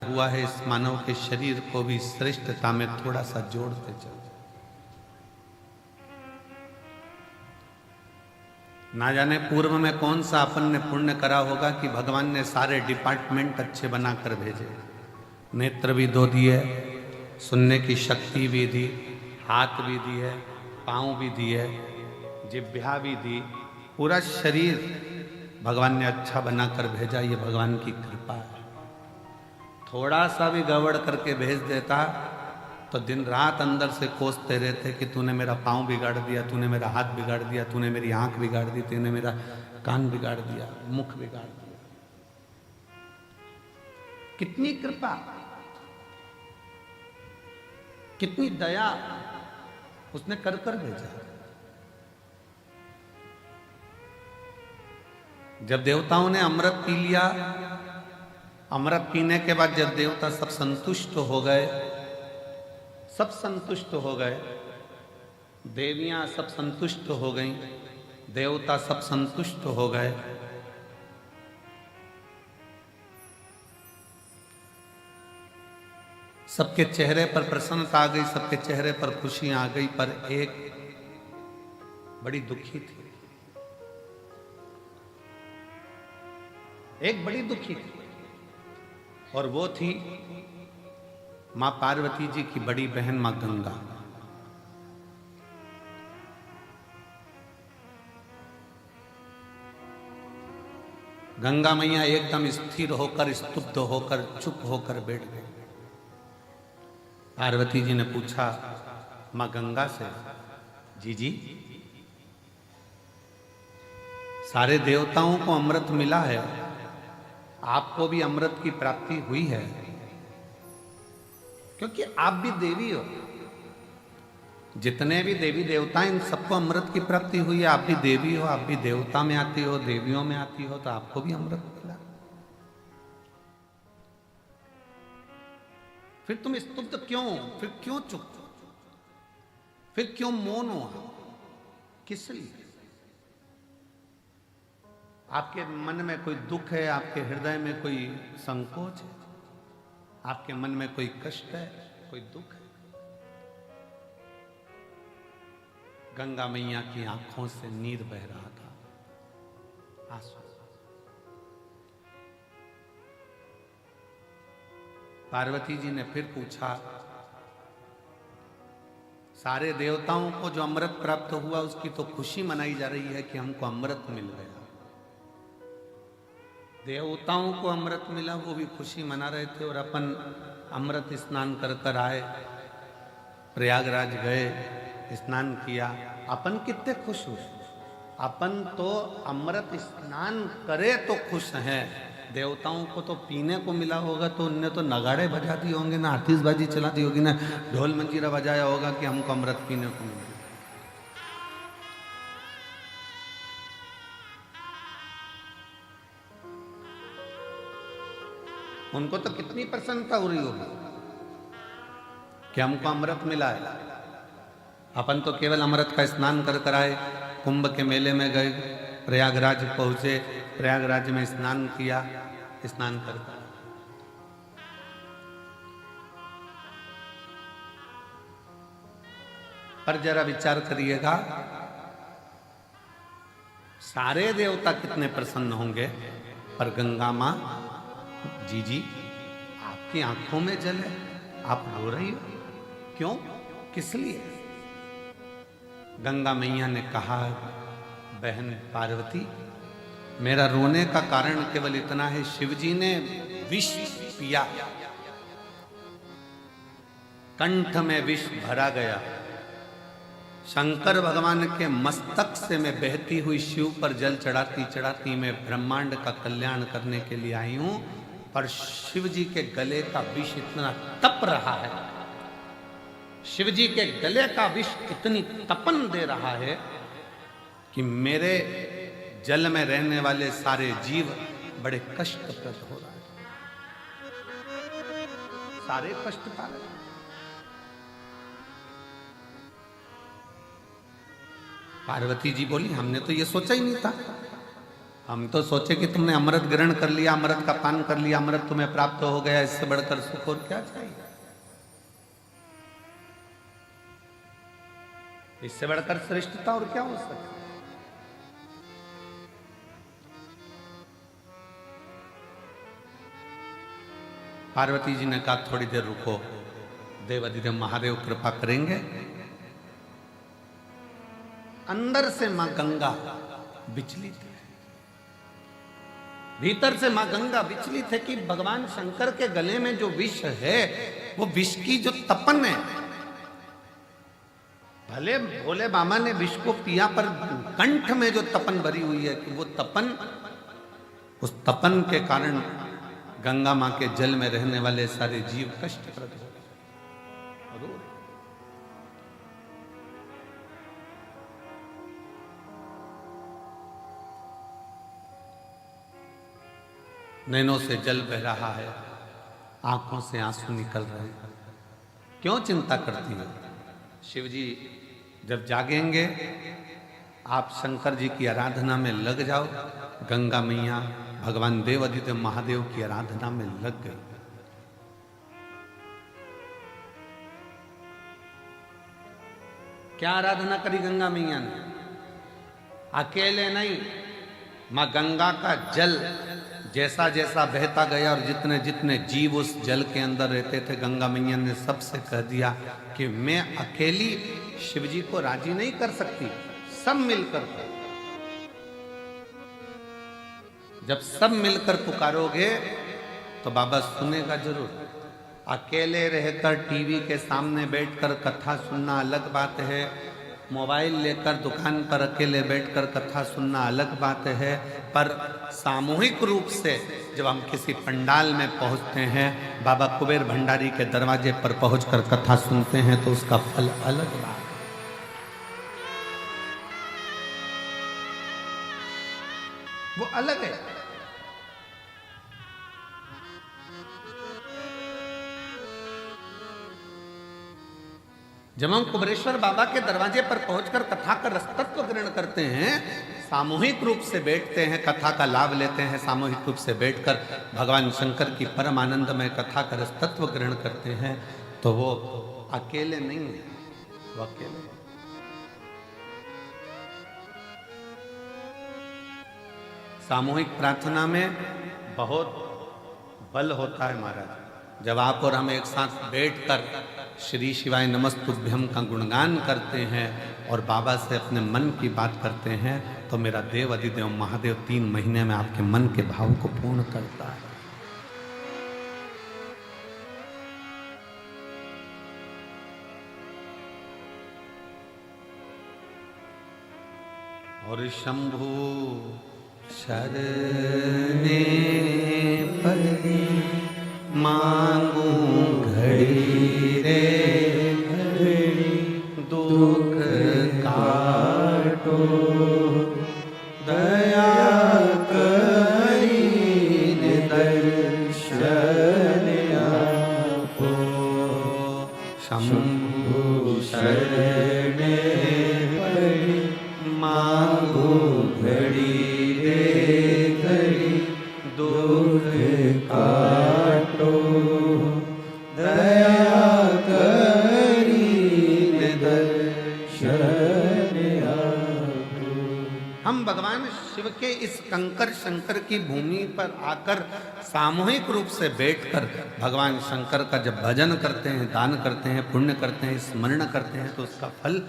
हुआ है इस मानव के शरीर को भी श्रेष्ठता में थोड़ा सा जोड़ते चल। ना जाने पूर्व में कौन सा अपन ने पुण्य करा होगा कि भगवान ने सारे डिपार्टमेंट अच्छे बनाकर भेजे। नेत्र भी दो दिए, सुनने की शक्ति भी दी, हाथ भी दी है, पाँव भी दिए, जिह्वा भी दी, पूरा शरीर भगवान ने अच्छा बनाकर भेजा। ये भगवान की कृपा है। थोड़ा सा भी गड़बड़ करके भेज देता तो दिन रात अंदर से कोसते रहते कि तूने मेरा पाँव बिगाड़ दिया, तूने मेरा हाथ बिगाड़ दिया, तूने मेरी आंख बिगाड़ दी, तूने मेरा कान बिगाड़ दिया, मुख बिगाड़ दिया। कितनी कृपा, कितनी दया उसने कर कर भेजा। जब देवताओं ने अमृत पी लिया, अमृत पीने के बाद जब देवता सब संतुष्ट हो गए, सब संतुष्ट हो गए, देवियां सब संतुष्ट हो गईं, देवता सब संतुष्ट हो गए, सबके चेहरे पर प्रसन्नता आ गई, सबके चेहरे पर खुशी आ गई, पर एक बड़ी दुखी थी, एक बड़ी दुखी थी, और वो थी मां पार्वती जी की बड़ी बहन मां गंगा। गंगा मैया एकदम स्थिर होकर, स्तब्ध होकर, चुप होकर बैठ गई। पार्वती जी ने पूछा मां गंगा से, जी सारे देवताओं को अमृत मिला है, आपको भी अमृत की प्राप्ति हुई है, क्योंकि आप भी देवी हो। जितने भी देवी देवता इन सबको अमृत की प्राप्ति हुई है। आप भी देवी हो, आप भी देवता में आती हो, देवियों में आती हो, तो आपको भी अमृत मिला। फिर तुम स्तुब्ध क्यों, फिर क्यों चुप, फिर क्यों मौन हो, किस लिए? आपके मन में कोई दुख है, आपके हृदय में कोई संकोच है, आपके मन में कोई कष्ट है, कोई दुख है? गंगा मैया की आंखों से नीर बह रहा था, आंसू। पार्वती जी ने फिर पूछा, सारे देवताओं को जो अमृत प्राप्त हुआ उसकी तो खुशी मनाई जा रही है कि हमको अमृत मिल गया। देवताओं को अमृत मिला, वो भी खुशी मना रहे थे, और अपन अमृत स्नान कर कर आए, प्रयागराज गए, स्नान किया, अपन कितने खुश हुए। अपन तो अमृत स्नान करे तो खुश हैं, देवताओं को तो पीने को मिला होगा तो उनने तो नगाड़े बजा दिए होंगे, ना आतिशबाजी चला दी होगी, ना ढोल मंजीरा बजाया होगा कि हमको अमृत पीने को मिला। उनको तो कितनी प्रसन्नता हो रही होगी कि हमको अमृत मिला है। अपन तो केवल अमृत का स्नान कर कर आए, कुंभ के मेले में गए, प्रयागराज पहुंचे, प्रयागराज में स्नान किया, स्नान कर कर। पर जरा विचार करिएगा, सारे देवता कितने प्रसन्न होंगे, पर गंगा मां, जी आपकी आंखों में जल है, आप रो रही हो, क्यों, किस लिए? गंगा मैया ने कहा, बहन पार्वती, मेरा रोने का कारण केवल इतना है, शिवजी ने विष पिया, कंठ में विष भरा गया। शंकर भगवान के मस्तक से मैं बहती हुई शिव पर जल चढ़ाती चढ़ाती मैं ब्रह्मांड का कल्याण करने के लिए आई हूं, पर शिव जी के गले का विष इतना तप रहा है, शिव जी के गले का विष इतनी तपन दे रहा है कि मेरे जल में रहने वाले सारे जीव बड़े कष्टप्रद हो रहे हैं, सारे कष्ट पा रहे हैं। पार्वती जी बोली, हमने तो ये सोचा ही नहीं था हम तो सोचे कि तुमने अमृत ग्रहण कर लिया, अमृत का पान कर लिया, अमृत तुम्हें प्राप्त हो गया, इससे बढ़कर सुख और क्या चाहिए? इससे बढ़कर श्रेष्ठता और क्या हो सकती है? पार्वती जी ने कहा थोड़ी देर रुको, देवाधिदेव महादेव कृपा करेंगे। अंदर से मां गंगा विचलित है, भीतर से मां गंगा विचलित है कि भगवान शंकर के गले में जो विष है वो विष की जो तपन है, भले भोले बाबा ने विष को पिया पर कंठ में जो तपन भरी हुई है कि वो तपन, उस तपन के कारण गंगा मां के जल में रहने वाले सारे जीव कष्टप्रद हो गए। नैनों से जल बह रहा है, आंखों से आंसू निकल रहे हैं। क्यों चिंता करती है? शिव जी जब जागेंगे आप शंकर जी की आराधना में लग जाओ। गंगा मैया भगवान देवाधिदेव महादेव की आराधना में लग गई। क्या आराधना करी गंगा मैया ने? अकेले नहीं, मां गंगा का जल जैसा जैसा बहता गया और जितने जितने जीव उस जल के अंदर रहते थे, गंगा मैया ने सबसे कह दिया कि मैं अकेली शिवजी को राजी नहीं कर सकती, सब मिलकर। जब सब मिलकर पुकारोगे तो बाबा सुनेगा जरूर। अकेले रहकर टीवी के सामने बैठकर कथा सुनना अलग बात है, मोबाइल लेकर दुकान पर अकेले बैठकर कथा सुनना अलग बात है, पर सामूहिक रूप से जब हम किसी पंडाल में पहुंचते हैं, बाबा कुबेर भंडारी के दरवाजे पर पहुंचकर कथा सुनते हैं, तो उसका फल अलग बात है। वो अलग है। जब हम कुबेरेश्वर बाबा के दरवाजे पर पहुंचकर कथा का रसतत्व ग्रहण करते हैं, सामूहिक रूप से बैठते हैं, कथा का लाभ लेते हैं, सामूहिक रूप से बैठकर भगवान शंकर की परम आनंदमय कथा का रसतत्व ग्रहण करते हैं, तो वो अकेले नहीं है, वो अकेले। सामूहिक प्रार्थना में बहुत बल होता है महाराज। जब आप और हम एक साथ बैठकर श्री शिवाय नमस्तुभ्यम का गुणगान करते हैं और बाबा से अपने मन की बात करते हैं, तो मेरा देव अधिदेव महादेव 3 महीने में आपके मन के भाव को पूर्ण करता है। और शंभु शरणे पड़े मांगू घड़ी रे घड़ी, दुख काटो दया करी दर्शन आपो। शंभु शरणे पड़े मांगू घड़ी रे घड़ी, दुख काटो दया करी दर्शन आपो। हम भगवान शिव के इस कंकर शंकर की भूमि पर आकर सामूहिक रूप से बैठकर भगवान शंकर का जब भजन करते हैं, दान करते हैं, पुण्य करते हैं, स्मरण करते हैं, तो उसका फल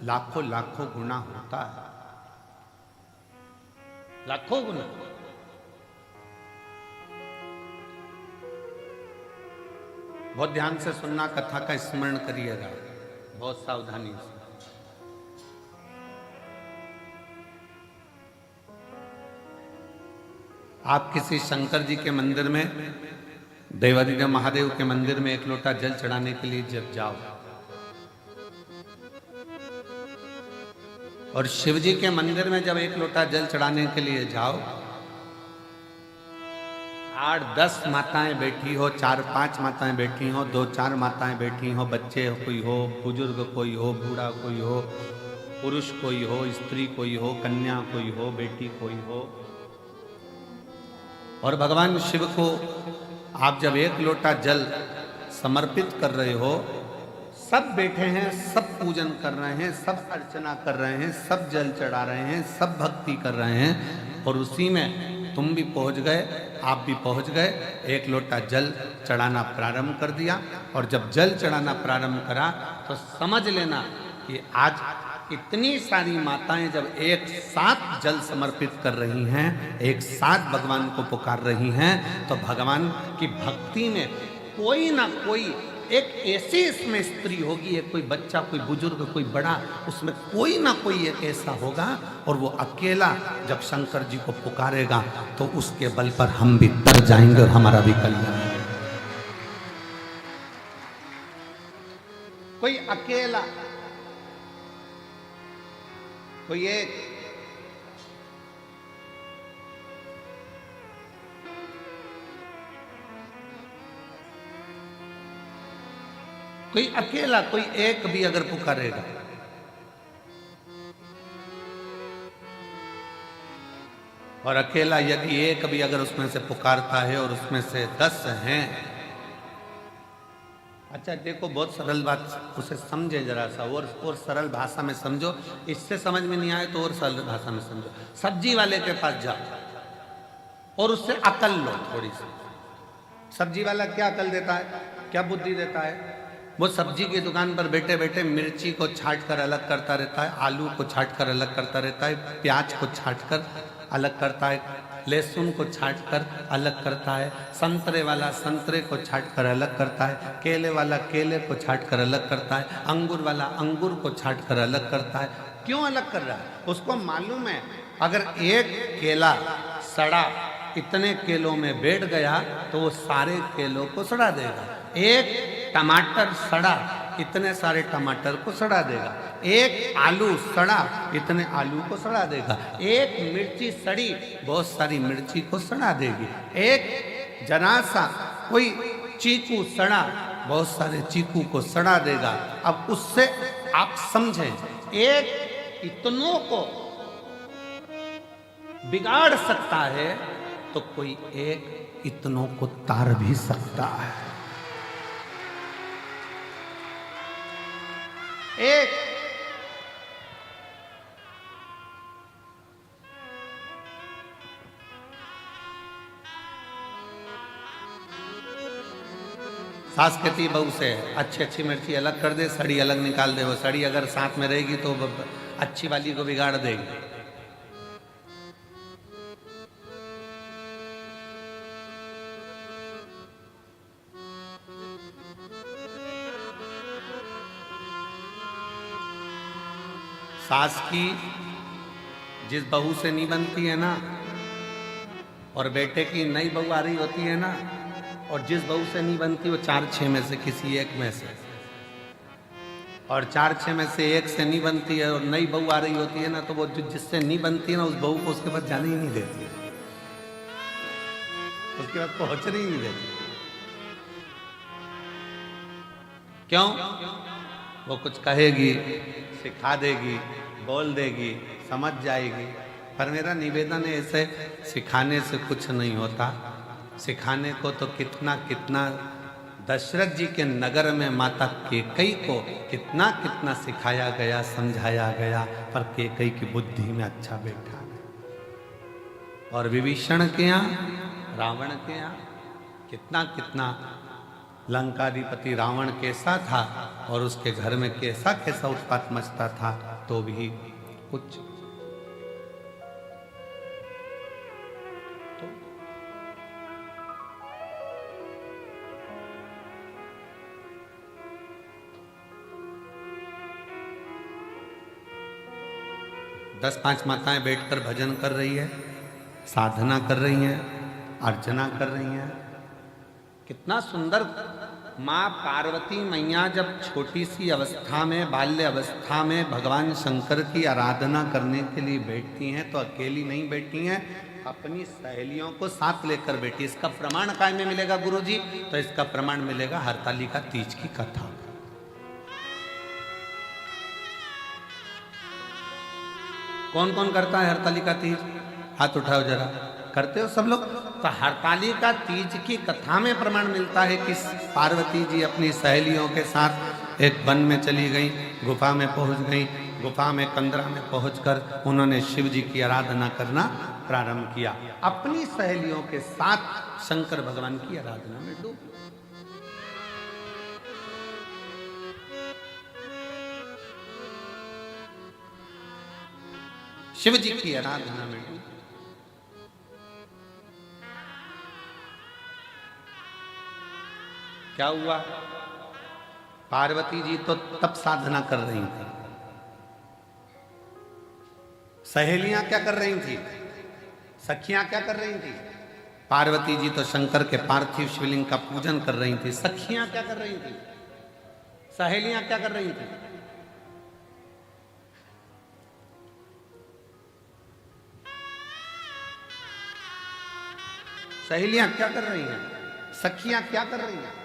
लाखों लाखों गुना होता है, लाखों गुना। बहुत ध्यान से सुनना, कथा का स्मरण करिएगा बहुत सावधानी से। आप किसी शंकर जी के मंदिर में, देवाधिदेव महादेव के मंदिर में एक लोटा जल चढ़ाने के लिए जब जाओ, और शिव जी के मंदिर में जब एक लोटा जल चढ़ाने के लिए जाओ, 8-10 माताएं बैठी हो, 4-5 माताएं बैठी हो, 2-4 माताएं बैठी हो, बच्चे कोई हो, बुजुर्ग कोई हो, बूढ़ा कोई हो, पुरुष कोई हो, स्त्री कोई हो, कन्या कोई हो, बेटी कोई हो, और भगवान शिव को आप जब एक लोटा जल समर्पित कर रहे हो, सब बैठे हैं, सब पूजन कर रहे हैं, सब अर्चना कर रहे हैं, सब जल चढ़ा रहे हैं, सब भक्ति कर रहे हैं, और उसी में तुम भी पहुंच गए, आप भी पहुंच गए, एक लोटा जल चढ़ाना प्रारंभ कर दिया। और जब जल चढ़ाना प्रारंभ करा तो समझ लेना कि आज इतनी सारी माताएं जब एक साथ जल समर्पित कर रही हैं, एक साथ भगवान को पुकार रही हैं, तो भगवान की भक्ति में कोई ना कोई एक ऐसी इसमें स्त्री होगी, एक कोई बच्चा, कोई बुजुर्ग, कोई बड़ा, उसमें कोई ना कोई एक ऐसा होगा, और वो अकेला जब शंकर जी को पुकारेगा तो उसके बल पर हम भी तर जाएंगे और हमारा भी कल्याण होगा। कोई अकेला, कोई एक, कोई अकेला, कोई एक भी अगर पुकारेगा, और अकेला यदि एक भी अगर उसमें से पुकारता है और उसमें से 10 हैं, अच्छा देखो बहुत सरल बात, उसे समझे जरा सा, और सरल भाषा में समझो, इससे समझ में नहीं आए तो और सरल भाषा में समझो। सब्जी वाले के पास जाओ और उससे अकल लो थोड़ी सी। सब्जी वाला क्या अकल देता है, क्या बुद्धि देता है? वो सब्जी की दुकान पर बैठे बैठे मिर्ची को छाट कर अलग करता रहता है, आलू को छाट कर अलग करता रहता है, प्याज को छाट कर अलग करता है, लहसुन को छाट कर अलग करता है, संतरे वाला संतरे को छाट कर अलग करता है, केले वाला केले को छाट कर अलग करता है, अंगूर वाला अंगूर को छाट कर अलग करता है। क्यों अलग कर रहा है? उसको मालूम है अगर एक केला सड़ा इतने केलों में बैठ गया तो वो सारे केलों को सड़ा देगा। एक टमाटर सड़ा इतने सारे टमाटर को सड़ा देगा। एक आलू सड़ा इतने आलू को सड़ा देगा। एक मिर्ची सड़ी बहुत सारी मिर्ची को सड़ा देगी। एक जरा सा कोई चीकू सड़ा बहुत सारे चीकू को सड़ा देगा। अब उससे आप समझें, एक इतनों को बिगाड़ सकता है तो कोई एक इतनों को तार भी सकता है। एक सास कहती बहू से अच्छी अच्छी मिर्ची अलग कर दे, सड़ी अलग निकाल दे। वो सड़ी अगर साथ में रहेगी तो अच्छी वाली को बिगाड़ देगी। सास की जिस बहू से नहीं बनती है ना, और बेटे की नई बहू आ रही होती है ना, और जिस बहू से नहीं बनती वो 4-6 में से किसी एक में से, और 4-6 में से एक से नहीं बनती है और नई बहू आ रही होती है ना, तो वो जिससे नहीं बनती है ना उस बहू को उसके बाद जाने ही नहीं देती, उसके बाद पहुंचने ही नहीं देती। क्यों? वो कुछ कहेगी, सिखा देगी, बोल देगी, समझ जाएगी। पर मेरा निवेदन है, ऐसे सिखाने से कुछ नहीं होता। सिखाने को तो कितना कितना दशरथ जी के नगर में माता कैकेयी को कितना कितना सिखाया गया, समझाया गया, पर कैकेयी की बुद्धि में अच्छा बैठा। और विभीषण के यहाँ, रावण के यहाँ कितना कितना लंकाधिपति रावण कैसा था और उसके घर में कैसा कैसा उत्पात मचता था, तो भी कुछ तो दस 5 माताएं बैठकर भजन कर रही है, साधना कर रही हैं, अर्चना कर रही हैं। कितना सुंदर। माँ पार्वती मैया जब छोटी सी अवस्था में, बाल्य अवस्था में भगवान शंकर की आराधना करने के लिए बैठती हैं तो अकेली नहीं बैठी हैं, अपनी सहेलियों को साथ लेकर बैठी। इसका प्रमाण काय में मिलेगा गुरुजी? तो इसका प्रमाण मिलेगा हरतालिका तीज की कथा। कौन कौन करता है हरतालिका तीज? हाथ उठाओ जरा। करते हो सब लोग? तो हरतालिका तीज की कथा में प्रमाण मिलता है कि पार्वती जी अपनी सहेलियों के साथ एक वन में चली गई, गुफा में पहुंच गई। गुफा में कंदरा में पहुंचकर उन्होंने शिव जी की आराधना करना प्रारंभ किया। अपनी सहेलियों के साथ शंकर भगवान की आराधना में डूब। शिव जी की आराधना में डूब। क्या हुआ? पार्वती जी तो तप साधना कर रही थी। सहेलियां क्या कर रही थी? सखियां क्या कर रही थी? पार्वती जी तो शंकर के पार्थिव शिवलिंग का पूजन कर रही थी। सखियां क्या कर रही थी? सहेलियां क्या कर रही थी? सहेलियां क्या कर रही हैं? सखियां क्या कर रही हैं?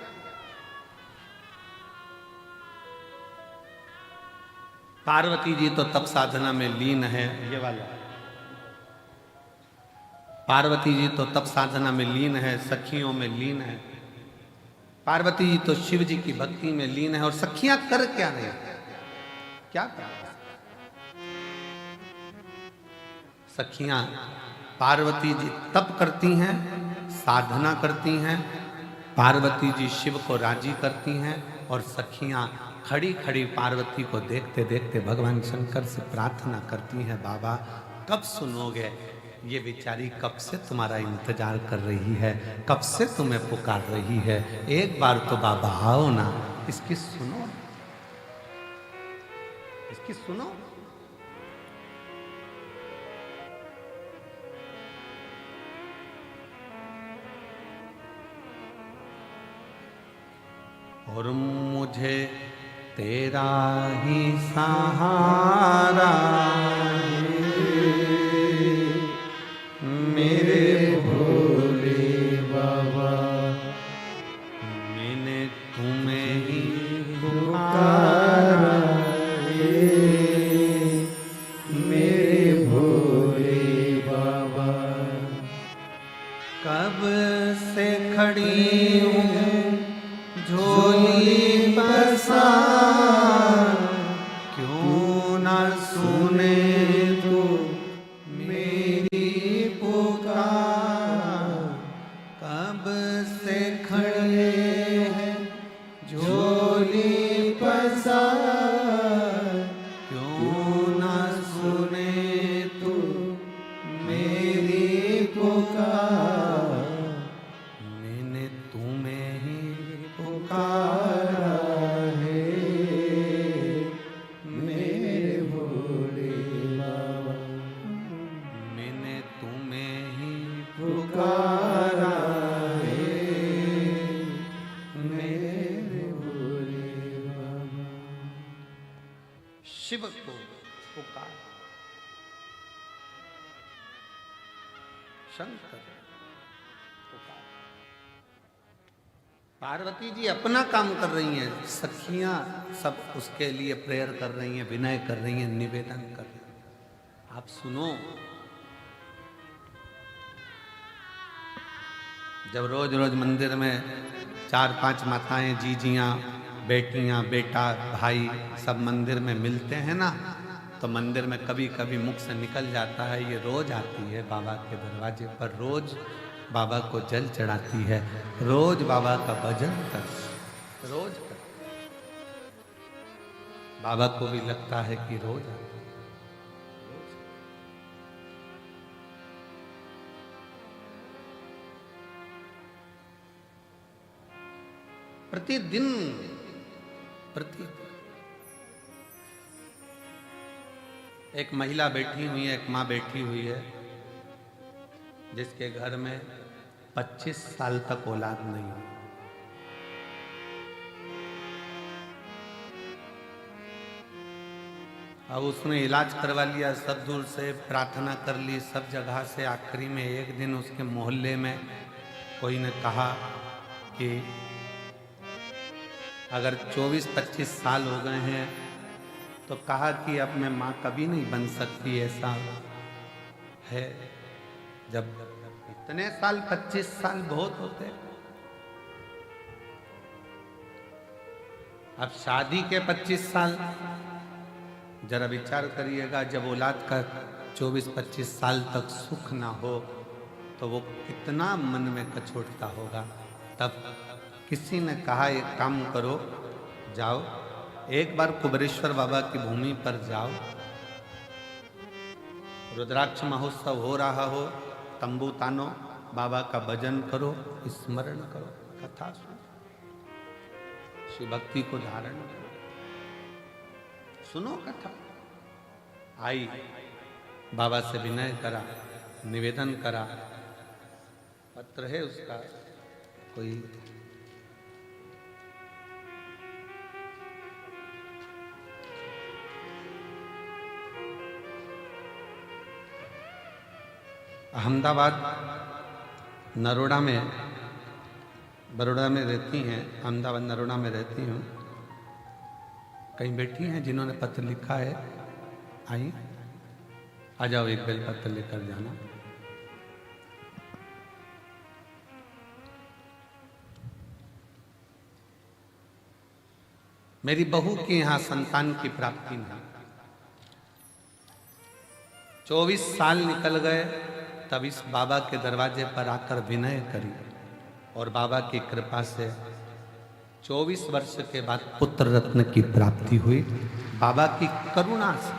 पार्वती जी तो तप साधना में लीन है। ये वाला पार्वती जी तो तप साधना में लीन है, सखियों में लीन है। पार्वती जी तो शिव जी की भक्ति में लीन है। और सखियां कर क्या रही? क्या कर? सखियां पार्वती जी तप करती हैं, साधना करती हैं। पार्वती जी शिव को राजी करती हैं और सखियां खड़ी खड़ी पार्वती को देखते देखते भगवान शंकर से प्रार्थना करती हैं, बाबा कब सुनोगे? ये बेचारी कब से तुम्हारा इंतजार कर रही है, कब से तुम्हें पुकार रही है। एक बार तो बाबा आओ ना, इसकी सुनो, इसकी सुनो। और मुझे तेरा ही सहारा मेरे भोले बाबा, मैंने तुम्हें ही पुकारा मेरे भोले बाबा। कब से खड़ी हूँ झोली पसार, क्यों ना सुने तू मेरी पुकार। कब से खड़े हैं झोली पसार, क्यों ना सुने तू मेरी पुकार। मैंने तुम्हें ही पुकारा है मेरे भोले बाबा, मैंने तुम्हें ही पुकारा है मेरे भोले बाबा। शिव को पुकार, शंकर पुकार। पार्वती जी अपना काम कर रही हैं, सखियां सब उसके लिए प्रेयर कर रही हैं, विनय कर रही हैं, निवेदन कर रही हैं। आप सुनो, जब रोज रोज मंदिर में 4-5 माताएं, जीजियां, बेटियां, बेटा, भाई सब मंदिर में मिलते हैं ना, तो मंदिर में कभी कभी मुख से निकल जाता है, ये रोज आती है बाबा के दरवाजे पर, रोज बाबा को जल चढ़ाती है, रोज बाबा का भजन कर, रोज कर। बाबा को भी लगता है कि रोज आती है। प्रतिदिन एक महिला बैठी हुई है, एक माँ बैठी हुई है, जिसके घर में 25 साल तक औलाद नहीं है। अब उसने इलाज करवा लिया, सब दूर से प्रार्थना कर ली, सब जगह से। आखिरी में एक दिन उसके मोहल्ले में कोई ने कहा कि अगर 24-25 साल हो गए हैं तो कहा कि अब मैं माँ कभी नहीं बन सकती, ऐसा है। जब इतने साल, 25 साल बहुत होते। अब शादी के 25 साल, जरा विचार करिएगा, जब औलाद का 24-25 साल तक सुख ना हो तो वो कितना मन में कचोटता होगा। तब किसी ने कहा एक काम करो, जाओ एक बार कुबेरेश्वर बाबा की भूमि पर जाओ, रुद्राक्ष महोत्सव हो रहा हो, तंबू तानो, बाबा का भजन करो, स्मरण करो, कथा सुनो, शिव भक्ति को धारण करो, सुनो कथा। आई, बाबा से विनय करा, निवेदन करा, पत्र है उसका कोई, अहमदाबाद नरोड़ा में, बड़ौदा में रहती हैं, अहमदाबाद नरोड़ा में रहती हूँ। कहीं बैठी हैं जिन्होंने पत्र लिखा है, आई आ जाओ, एक बेल पत्र लेकर जाना। मेरी बहू की यहां संतान की प्राप्ति नहीं, 24 साल निकल गए, तब इस बाबा के दरवाजे पर आकर विनय करी और बाबा की कृपा से 24 वर्ष के बाद पुत्र रत्न की प्राप्ति हुई, बाबा की करुणा से।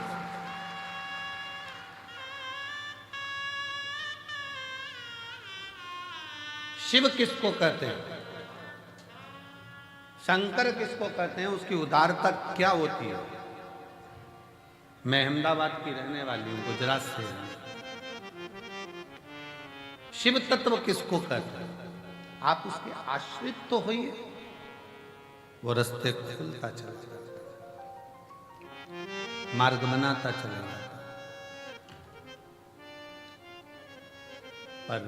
शिव किसको कहते हैं, शंकर किसको कहते हैं, उसकी उदारता क्या होती है। मैं अहमदाबाद की रहने वाली हूं, गुजरात से हूं। शिव तत्व किसको कहते हैं, आप उसके आश्रित तो होइए, वो रास्ते खुलता चला जाता, मार्ग बनाता चला जाता। पर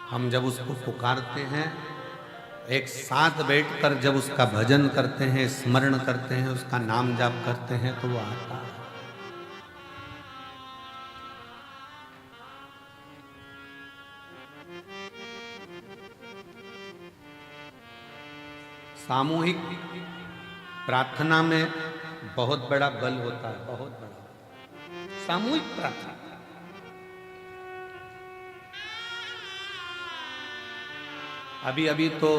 हम जब उसको पुकारते हैं, एक साथ बैठकर जब उसका भजन करते हैं, स्मरण करते हैं, उसका नाम जाप करते हैं, तो वो आता है। सामूहिक प्रार्थना में बहुत बड़ा बल होता है, बहुत बड़ा सामूहिक प्रार्थना। अभी अभी तो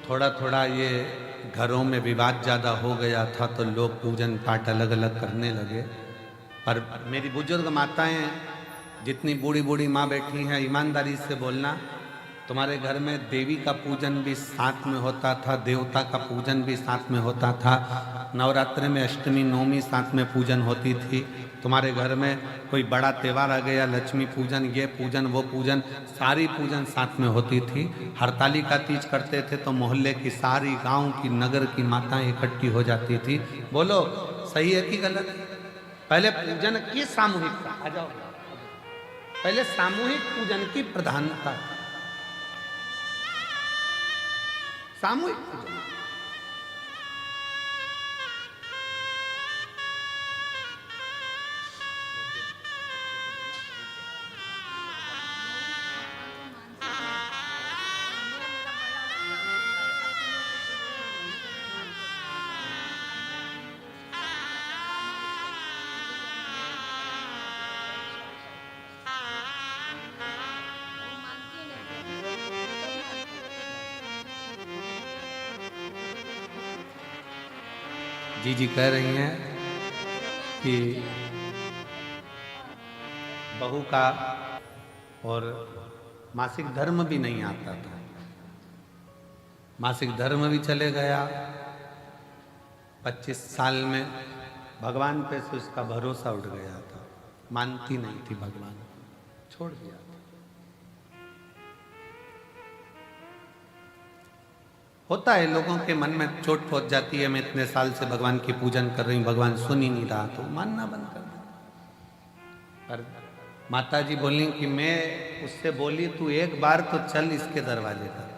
थोड़ा थोड़ा ये घरों में विवाद ज़्यादा हो गया था, तो लोग पूजन पाठ अलग अलग करने लगे। पर मेरी बुजुर्ग माताएं, जितनी बूढ़ी बूढ़ी माँ बैठी हैं, ईमानदारी से बोलना, तुम्हारे घर में देवी का पूजन भी साथ में होता था, देवता का पूजन भी साथ में होता था, नवरात्रि में अष्टमी नवमी साथ में पूजन होती थी, तुम्हारे घर में कोई बड़ा त्यौहार आ गया, लक्ष्मी पूजन, ये पूजन, वो पूजन, सारी पूजन साथ में होती थी। हरतालिका तीज करते थे तो मोहल्ले की सारी, गांव की, नगर की माताएं इकट्ठी हो जाती थी। बोलो सही है कि गलत? पहले पूजन की सामूहिकता, आ जाओ, पहले सामूहिक पूजन की प्रधानता, सामूहिक पूजन। जी जी कह रही हैं कि बहू का और मासिक धर्म भी नहीं आता था, मासिक धर्म भी चले गया। 25 साल में भगवान पे से उसका भरोसा उठ गया था, मानती नहीं थी भगवान, छोड़ दिया था। होता है, लोगों के मन में चोट पहुंच जाती है, मैं इतने साल से भगवान की पूजन कर रही हूँ, भगवान सुन ही नहीं रहा, तो मानना बंद कर दे। पर माता जी बोली कि मैं उससे बोली, तू एक बार तो चल इसके दरवाजे पर,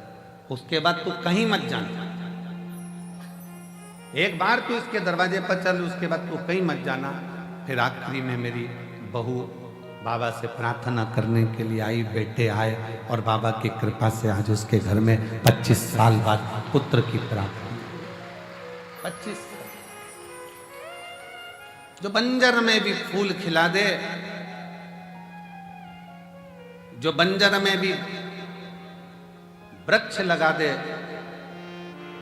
उसके बाद तू कहीं मत जाना। एक बार तू इसके दरवाजे पर चल, उसके बाद तू कहीं मत जाना। फिर आखिरी में मेरी बहू बाबा से प्रार्थना करने के लिए आई, बेटे आए और बाबा की कृपा से आज उसके घर में 25 साल बाद पुत्र की प्राप्ति। 25 साल। जो बंजर में भी फूल खिला दे, जो बंजर में भी वृक्ष लगा दे,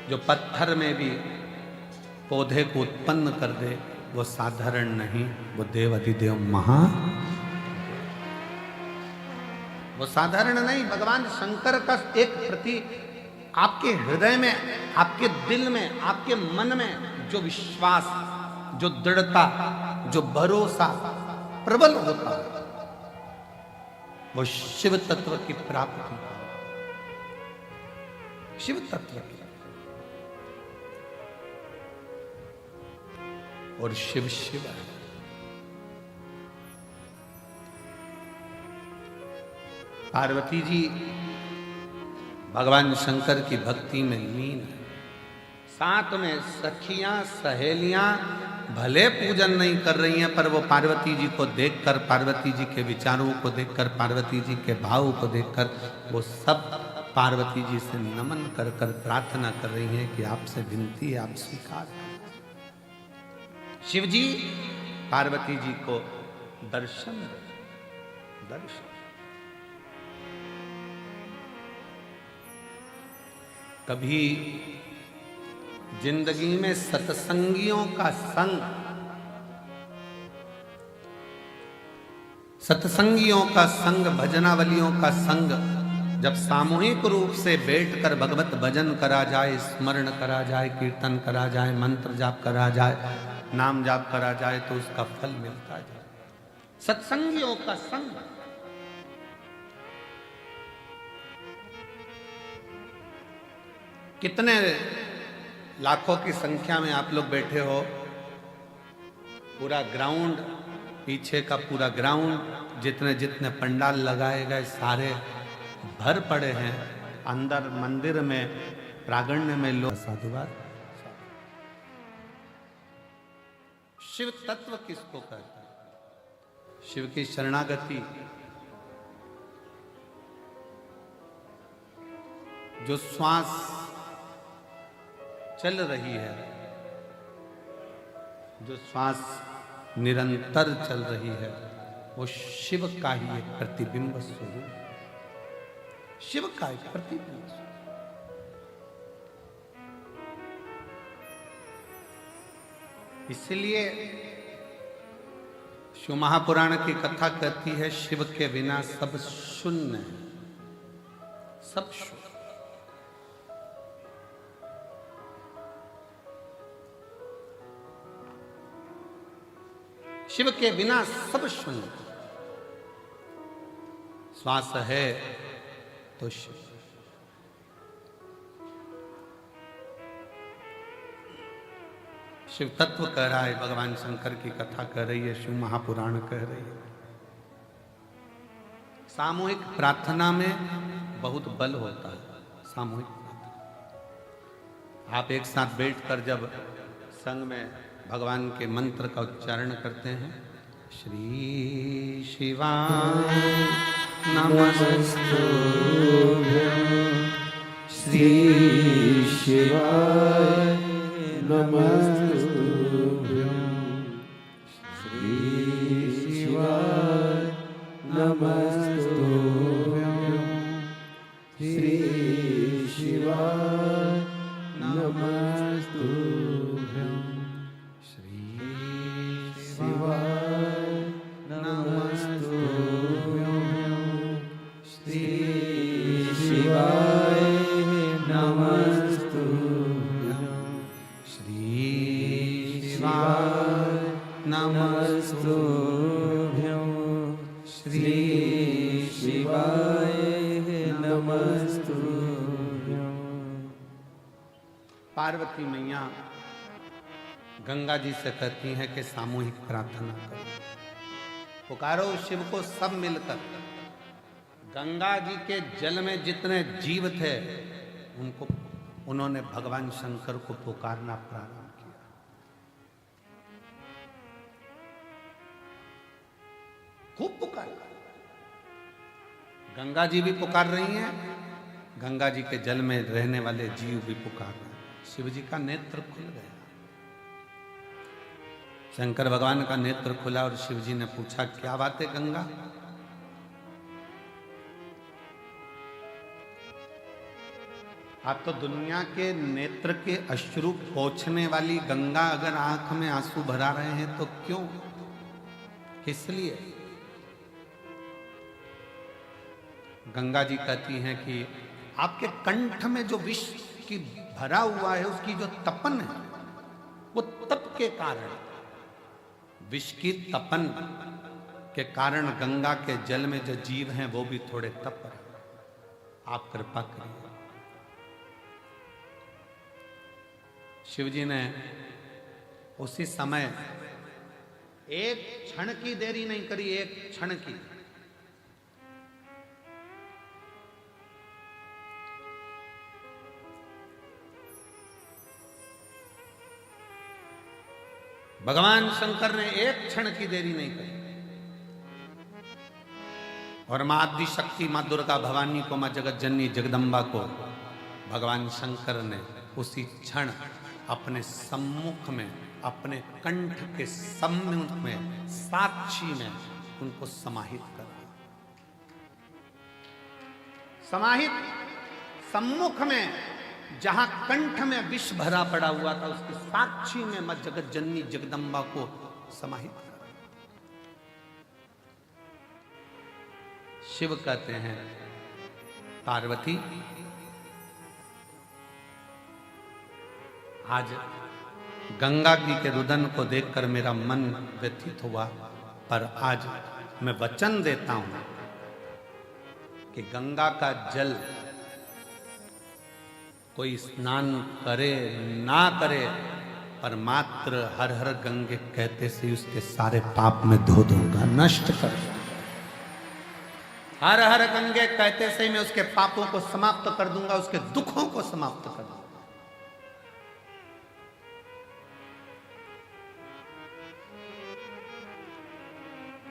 जो पत्थर में भी पौधे को उत्पन्न कर दे, वो साधारण नहीं, वो देव अधिदेव महा, वो साधारण नहीं। भगवान शंकर का एक प्रति आपके हृदय में, आपके दिल में, आपके मन में जो विश्वास, जो दृढ़ता, जो भरोसा प्रबल होता है, वो शिव तत्व की प्राप्ति, शिव तत्व की। और शिव शिव है। पार्वती जी भगवान शंकर की भक्ति में लीन है। साथ में सखियां सहेलियां भले पूजन नहीं कर रही हैं, पर वो पार्वती जी को देखकर, पार्वती जी के विचारों को देखकर, पार्वती जी के भाव को देखकर वो सब पार्वती जी से नमन कर कर प्रार्थना कर रही हैं कि आपसे विनती है, आप स्वीकार करें। शिव जी पार्वती जी को दर्शन दर्शन। कभी जिंदगी में सत्संगियों का संग, सत्संगियों का संग, भजनावलियों का संग जब सामूहिक रूप से बैठकर भगवत भजन करा जाए, स्मरण करा जाए, कीर्तन करा जाए, मंत्र जाप करा जाए, नाम जाप करा जाए, तो उसका फल मिलता जाए। सत्संगियों का संग। कितने लाखों की संख्या में आप लोग बैठे हो, पूरा ग्राउंड, पीछे का पूरा ग्राउंड, जितने जितने पंडाल लगाए गए सारे भर पड़े हैं। अंदर मंदिर में, प्रांगण में लोग साधुवाद। शिव तत्व किसको कहता है? शिव की शरणागति, जो श्वास चल रही है, जो श्वास निरंतर चल रही है, वो शिव का ही एक प्रतिबिंब स्वरूप, शिव का एक प्रतिबिंब स्वरूप। इसलिए शिव महापुराण की कथा कहती है, शिव के बिना सब शून्य है, सब शून्य। शिव के बिना सब शून्य। श्वास है तो शिव। शिव तत्व कह रहा है, भगवान शंकर की कथा कह रही है, शिव महापुराण कह रही है। सामूहिक प्रार्थना में बहुत बल होता है। सामूहिक प्रार्थना, आप एक साथ बैठकर जब संग में भगवान के मंत्र का उच्चारण करते हैं, श्री शिवाय नमस्तुभ्यं, श्री शिवाय नमस्तुभ्यं, श्री शिवाय नमस्तुभ्यं, श्री शिवाय नमस्तुभ्यं, श्री शिवाय नमस्तुभ्यं, श्री शिवाय नमस्तुभ्यं, श्री शिवाय नमस्तुभ्यं, श्री शिवाय नमस्तुभ्यं। पार्वती मैया गंगा जी से कहती हैं कि सामूहिक प्रार्थना करो, पुकारो शिव को सब मिलकर। गंगा जी के जल में जितने जीव थे, उनको, उन्होंने भगवान शंकर को पुकारना प्रारंभ किया। खूब पुकारा। गंगा जी भी पुकार रही हैं, गंगा जी के जल में रहने वाले जीव भी पुकार रहे हैं। शिव जी का नेत्र खुल गया, शंकर भगवान का नेत्र खुला और शिव जी ने पूछा, क्या बात है गंगा? आप तो दुनिया के नेत्र के अश्रु पोंछने वाली गंगा अगर आंख में आंसू भरा रहे हैं तो क्यों, किस लिए? गंगा जी कहती हैं कि आपके कंठ में जो विष की भरा हुआ है, उसकी जो तपन है, वो तप के कारण, विष की तपन के कारण गंगा के जल में जो जीव हैं वो भी थोड़े तप रहे। आप कृपा करिए। शिव जी ने उसी समय एक क्षण की देरी नहीं करी, एक क्षण की। भगवान शंकर ने एक क्षण की देरी नहीं करी और मां आदि शक्ति, मां दुर्गा भवानी को, मां जगत जननी जगदम्बा को भगवान शंकर ने उसी क्षण अपने सम्मुख में, अपने कंठ के सम्मुख में, साक्षी में उनको समाहित कर दिया। समाहित सम्मुख में, जहां कंठ में विष भरा पड़ा हुआ था, उसकी साक्षी में मां जगत जननी जगदम्बा को समाहित कर दिया। शिव कहते हैं, पार्वती आज गंगा जी के रुदन को देखकर मेरा मन व्यथित हुआ, पर आज मैं वचन देता हूं कि गंगा का जल कोई स्नान करे ना करे, पर मात्र हर हर गंगे कहते से उसके सारे पाप में धो दूंगा, नष्ट कर दूंगा। हर हर गंगे कहते से मैं उसके पापों को समाप्त कर दूंगा, उसके दुखों को समाप्त कर दूंगा।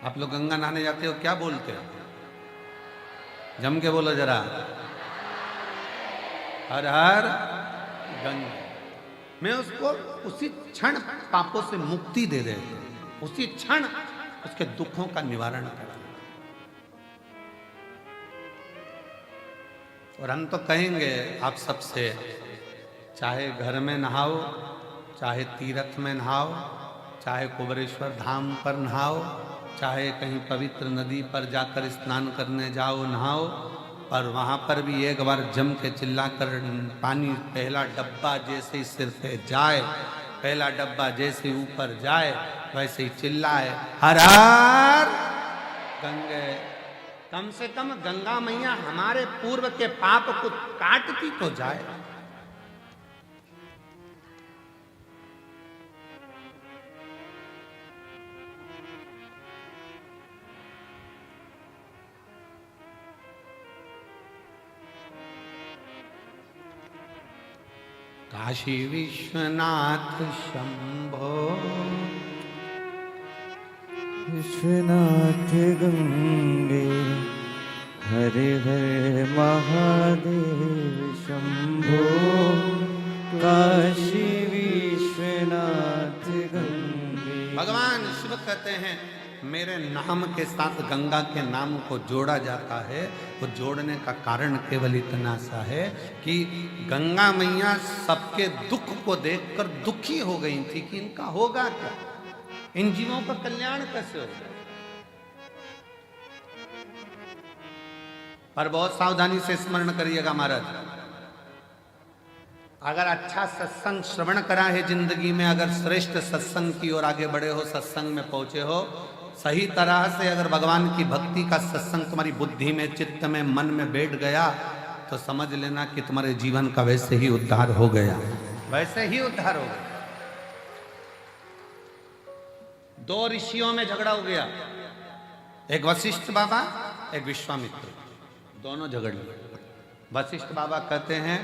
आप लोग गंगा नहाने जाते हो, क्या बोलते हो? जम के बोलो जरा, हर हर गंगा। मैं उसको उसी क्षण पापों से मुक्ति दे रहे थे, उसी क्षण उसके दुखों का निवारण कर। और हम तो कहेंगे आप सबसे, चाहे घर में नहाओ, चाहे तीर्थ में नहाओ, चाहे कुबेरेश्वर धाम पर नहाओ, चाहे कहीं पवित्र नदी पर जाकर स्नान करने जाओ, नहाओ, पर वहाँ पर भी एक बार जम के चिल्लाकर पानी पहला डब्बा जैसे ही सिर पे जाए, पहला डब्बा जैसे ऊपर जाए, वैसे ही चिल्लाए, हर हर गंगे। कम से कम गंगा मैया हमारे पूर्व के पाप को काटती तो जाए। काशी विश्वनाथ शंभो, विश्वनाथ गंगे, हरे हरे महादेव शंभो। काशी विश्वनाथ गंगे। भगवान शिव कहते हैं, मेरे नाम के साथ गंगा के नाम को जोड़ा जाता है। वो जोड़ने का कारण केवल इतना सा है कि गंगा मैया सबके दुख को देखकर दुखी हो गई थी कि इनका होगा क्या, इन जीवों का कल्याण कैसे होगा। पर बहुत सावधानी से स्मरण करिएगा महाराज, अगर अच्छा सत्संग श्रवण करा है जिंदगी में, अगर श्रेष्ठ सत्संग की ओर आगे बढ़े हो, सत्संग में पहुंचे हो, सही तरह से अगर भगवान की भक्ति का सत्संग तुम्हारी बुद्धि में, चित्त में, मन में बैठ गया, तो समझ लेना कि तुम्हारे जीवन का वैसे ही उद्धार हो गया, वैसे ही उद्धार हो गया। दो ऋषियों में झगड़ा हो गया, एक वशिष्ठ बाबा, एक विश्वामित्र, दोनों झगड़ लिए। वशिष्ठ बाबा कहते हैं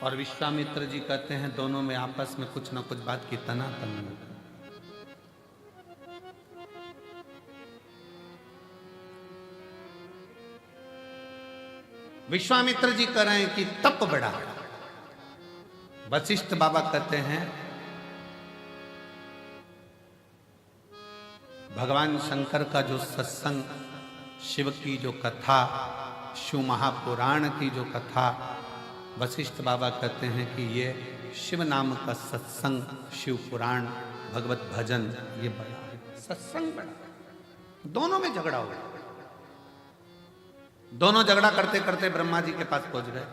और विश्वामित्र जी कहते हैं, दोनों में आपस में कुछ ना कुछ बात की तनातनी। विश्वामित्र जी कह रहे हैं कि तप बड़ा। वशिष्ठ बाबा कहते हैं भगवान शंकर का जो सत्संग, शिव की जो कथा, शिव महापुराण की जो कथा, वशिष्ठ बाबा कहते हैं कि ये शिव नाम का सत्संग, शिव पुराण, भगवत भजन, ये बड़ा है, सत्संग बड़ा है। दोनों में झगड़ा हो गया। दोनों झगड़ा करते करते ब्रह्मा जी के पास पहुंच गए।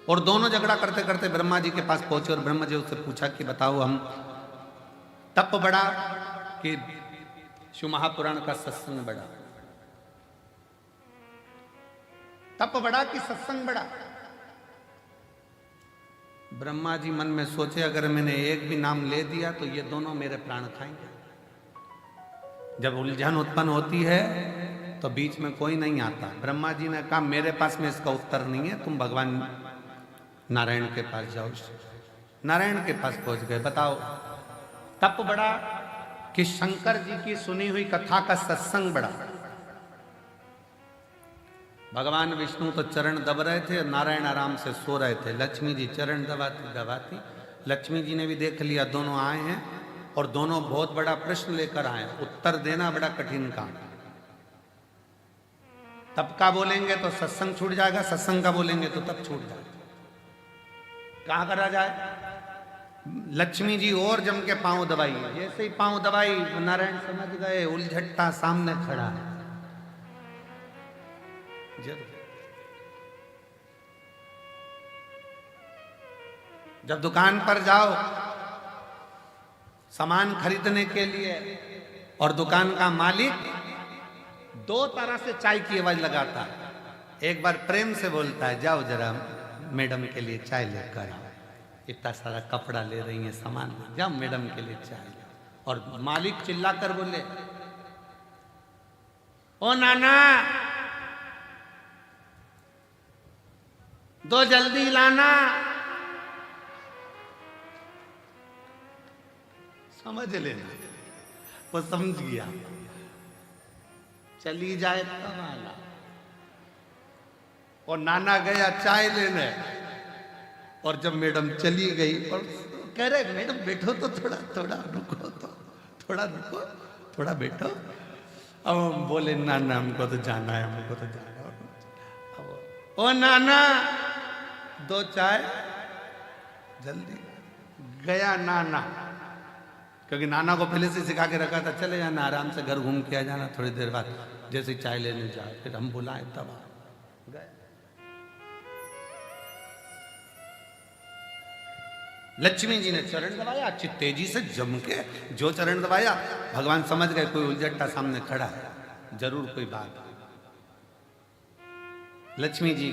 और दोनों झगड़ा करते करते ब्रह्मा जी के पास पहुंचे और ब्रह्मा जी उससे पूछा कि बताओ, हम तप बड़ा कि शिव महापुराण का सत्संग बड़ा? तप बड़ा कि सत्संग बड़ा? ब्रह्मा जी मन में सोचे, अगर मैंने एक भी नाम ले दिया तो ये दोनों मेरे प्राण खाएंगे। जब उलझन उत्पन्न होती है तो बीच में कोई नहीं आता। ब्रह्मा जी ने कहा मेरे पास में इसका उत्तर नहीं है, तुम भगवान नारायण के पास जाओ। नारायण के पास पहुंच गए। बताओ तप बड़ा कि शंकर जी की सुनी हुई कथा का सत्संग बड़ा? भगवान विष्णु तो चरण दब रहे थे, नारायण आराम से सो रहे थे। लक्ष्मी जी चरण दबाती दबाती, लक्ष्मी जी ने भी देख लिया दोनों आए हैं और दोनों बहुत बड़ा प्रश्न लेकर आए, उत्तर देना बड़ा कठिन काम। तप का बोलेंगे तो सत्संग छूट जाएगा, सत्संग का बोलेंगे तो तप छूट जाएगा। कहाँ करा जाए? लक्ष्मी जी और जम के पांव दबाई। जैसे ही पांव दबाई नारायण समझ गए उलझट्टा सामने खड़ा है। जब दुकान पर जाओ सामान खरीदने के लिए और दुकान का मालिक दो तरह से चाय की आवाज लगाता है। एक बार प्रेम से बोलता है, जाओ जरा मैडम के लिए चाय लेकर आओ, इतना सारा कपड़ा ले रही है सामान, जाओ मैडम के लिए चाय। और मालिक चिल्लाकर बोले, ओ नाना दो जल्दी लाना। समझ लेना, वो समझ गया। चली जाए तब आना। और नाना गया चाय लेने, और जब मैडम चली गई और कह रहे मैडम बैठो तो थोड़ा थोड़ा रुको, तो थोड़ा रुको, थोड़ा बैठो। अब हम बोले नाना हमको तो जाना है, हमको तो जाना है। ओ नाना दो चाय जल्दी। गया नाना, क्योंकि नाना को पहले से सिखा के रखा था, चले जाना आराम से, घर घूम के आ जाना, थोड़ी देर बाद जैसे चाय लेने जाए, फिर हम बुलाए तब गए। लक्ष्मी जी ने चरण दबाया, अच्छी तेजी से जम के जो चरण दबाया, भगवान समझ गए कोई उलझट्टा सामने खड़ा है, जरूर कोई बात। लक्ष्मी जी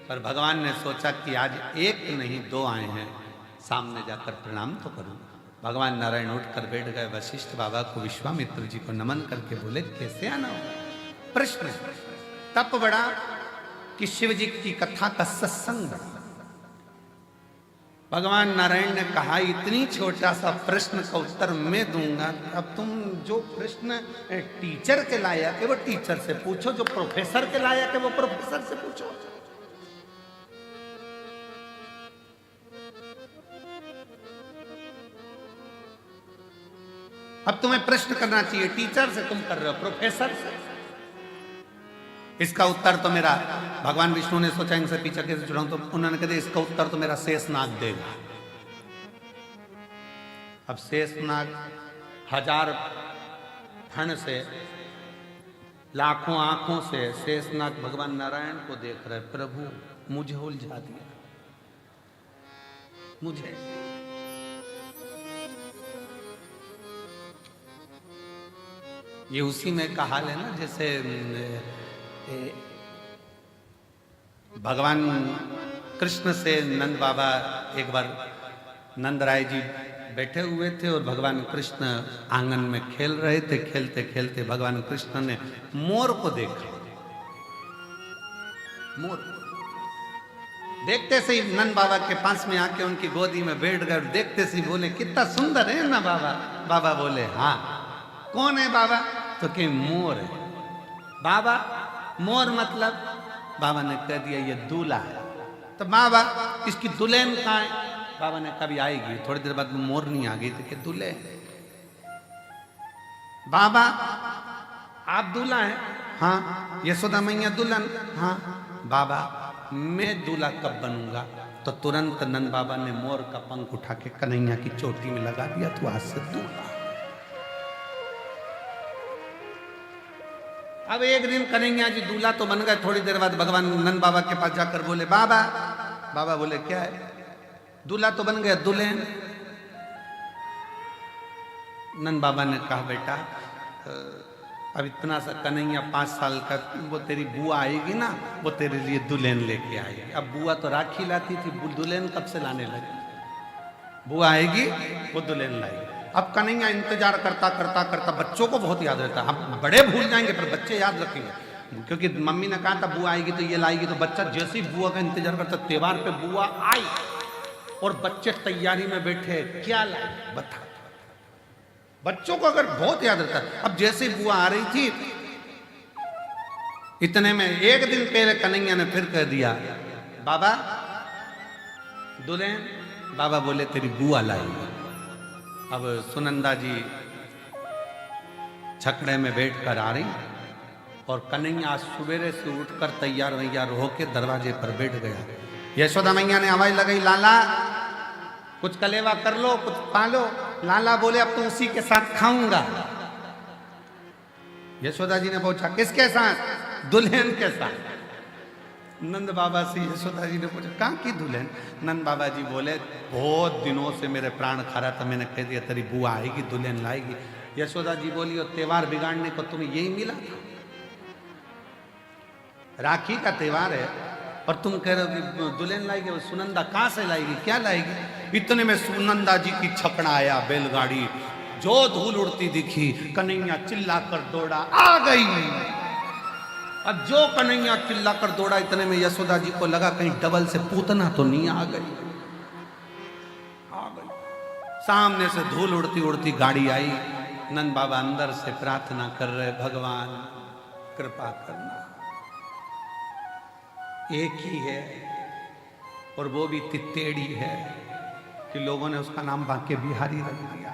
पर भगवान ने सोचा कि आज एक नहीं दो आए हैं, सामने जाकर प्रणाम तो करूं। भगवान नारायण उठकर बैठ गए। वशिष्ठ बाबा को, विश्वामित्र जी को नमन करके बोले, कैसे आना हो? प्रश्न, तप बड़ा कि शिव जी की कथा का सत्संग बड़ा? भगवान नारायण ने कहा, इतनी छोटा सा प्रश्न का उत्तर मैं दूंगा, अब तुम जो प्रश्न टीचर के लायक है वो टीचर से पूछो, जो प्रोफेसर के लायक है वो प्रोफेसर से पूछो। अब तुम्हें प्रश्न करना चाहिए टीचर से, तुम कर रहे हो प्रोफेसर से। इसका उत्तर तो मेरा, भगवान विष्णु ने सोचा इनसे पीछे कैसे छुड़ाऊं, तो उन्होंने कहा इसका उत्तर तो मेरा शेषनाग देगा। अब शेषनाग 1000 फण से, लाखों आंखों से शेषनाग भगवान नारायण को देख रहे, प्रभु मुझे उलझा दिया, मुझे। ये उसी में का हाल है ना, जैसे भगवान कृष्ण से नंद बाबा, एक बार नंद राय जी बैठे हुए थे और भगवान कृष्ण आंगन में खेल रहे थे। खेलते खेलते भगवान कृष्ण ने मोर को देखा। मोर देखते से ही नंद बाबा के पास में आके उनकी गोदी में बैठ गए। देखते से ही बोले कितना सुंदर है ना बाबा। बाबा बोले हाँ। कौन है बाबा? तो कि मोर है। बाबा मोर मतलब? बाबा ने कह दिया ये दूल्हा है। तो बाबा इसकी दुल्हन कहाँ है? बाबा ने कभी आएगी। थोड़ी देर बाद मोर नहीं आ गई तो कि दूल्हे। बाबा आप दूल्हा हैं? हाँ। यशोदा मैया दुल्हन? हाँ। बाबा मैं दूल्हा कब बनूंगा? तो तुरंत नंद बाबा ने मोर का पंख उठा के कन्हैया की चोटी में लगा दिया। तो आज से दूल्हा। अब एक दिन कन्हैया जी दूल्हा तो बन गए। थोड़ी देर बाद भगवान नंद बाबा के पास जाकर बोले बाबा। बाबा बोले क्या है? दूल्हा तो बन गया, दुल्हन? नंद बाबा ने कहा बेटा अब इतना सा कन्हैया 5 साल का, वो तेरी बुआ आएगी ना, वो तेरे लिए दुल्हन लेके आएगी। अब बुआ तो राखी लाती थी, दुल्हन कब से लाने लगी? बुआ आएगी वो दुल्हन लाएगी। अब कन्हैया इंतजार करता करता करता, बच्चों को बहुत याद रहता है। हम बड़े भूल जाएंगे पर बच्चे याद रखेंगे, क्योंकि मम्मी ने कहा था बुआ आएगी तो ये लाएगी। तो बच्चा जैसे ही बुआ का इंतजार करता, त्योहार पे बुआ आई और बच्चे तैयारी में बैठे, क्या लाए बता। बच्चों को अगर बहुत याद रहता है। अब जैसे बुआ आ रही थी, इतने में एक दिन पहले कन्हैया ने फिर कह दिया बाबा दुल्हन। बाबा बोले तेरी बुआ लाएगी। अब सुनंदा जी छकड़े में बैठकर आ रही और कन्हैया सवेरे से उठकर तैयार वैयार होके दरवाजे पर बैठ गया। यशोदा मैया ने आवाज लगाई लाला कुछ कलेवा कर लो, कुछ पालो। लाला बोले अब तो उसी के साथ खाऊंगा। यशोदा जी ने पूछा किसके साथ? दुल्हन के साथ। नंद बाबा से यशोदा जी ने पूछा कहाँ की दुल्हन? नंद बाबा जी बोले बहुत दिनों से मेरे प्राण खा रहा था, मैंने कह दिया तेरी बुआ आएगी दुल्हन लाएगी। यशोदा जी बोली और त्योहार बिगाड़ने को तुम्हें यही मिला था? राखी का त्योहार है और तुम कह रहे हो कि दुल्हन लाएगी। वो सुनंदा कहाँ से लाएगी, क्या लाएगी? इतने में सुनंदा जी की छकड़ा आया बैलगाड़ी, जो धूल उड़ती दिखी कन्हैया चिल्लाकर दौड़ा, आ गई। अब जो कन्हैया चिल्लाकर दौड़ा, इतने में यशोदा जी को लगा कहीं डबल से पूतना तो नहीं आ गई। आ गई। सामने से धूल उड़ती उड़ती गाड़ी आई। नंद बाबा अंदर से प्रार्थना कर रहे, भगवान कृपा करना। एक ही है और वो भी तित्तेड़ी है कि लोगों ने उसका नाम बांके बिहारी रख दिया।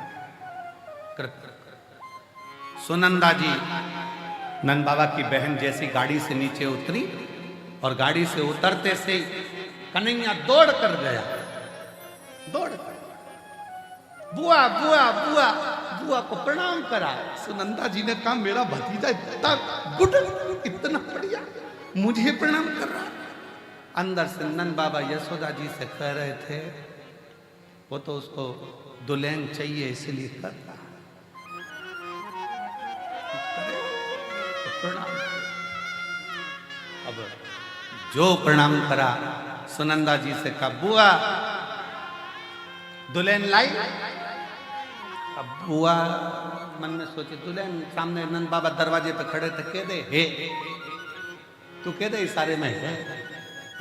सुनंदा जी नंद बाबा की बहन जैसी गाड़ी से नीचे उतरी और गाड़ी से उतरते से कन्हैया दौड़ कर गया। दौड़ कर बुआ बुआ बुआ बुआ को प्रणाम करा। सुनंदा जी ने कहा मेरा भतीजा इतना गुड, इतना बढ़िया, मुझे प्रणाम कर रहा। अंदर से नंद बाबा यशोदा जी से कह रहे थे वो तो उसको दुल्हन चाहिए इसलिए कर रहा। प्रणाम। अब जो प्रणाम करा, सुनंदा जी से कहा बुआ दुल्हन लाई। अब बुआ मन में सोचे दुल्हन, सामने नंद बाबा दरवाजे पे खड़े थे, कह दे हे, तू कह दे इशारे में है।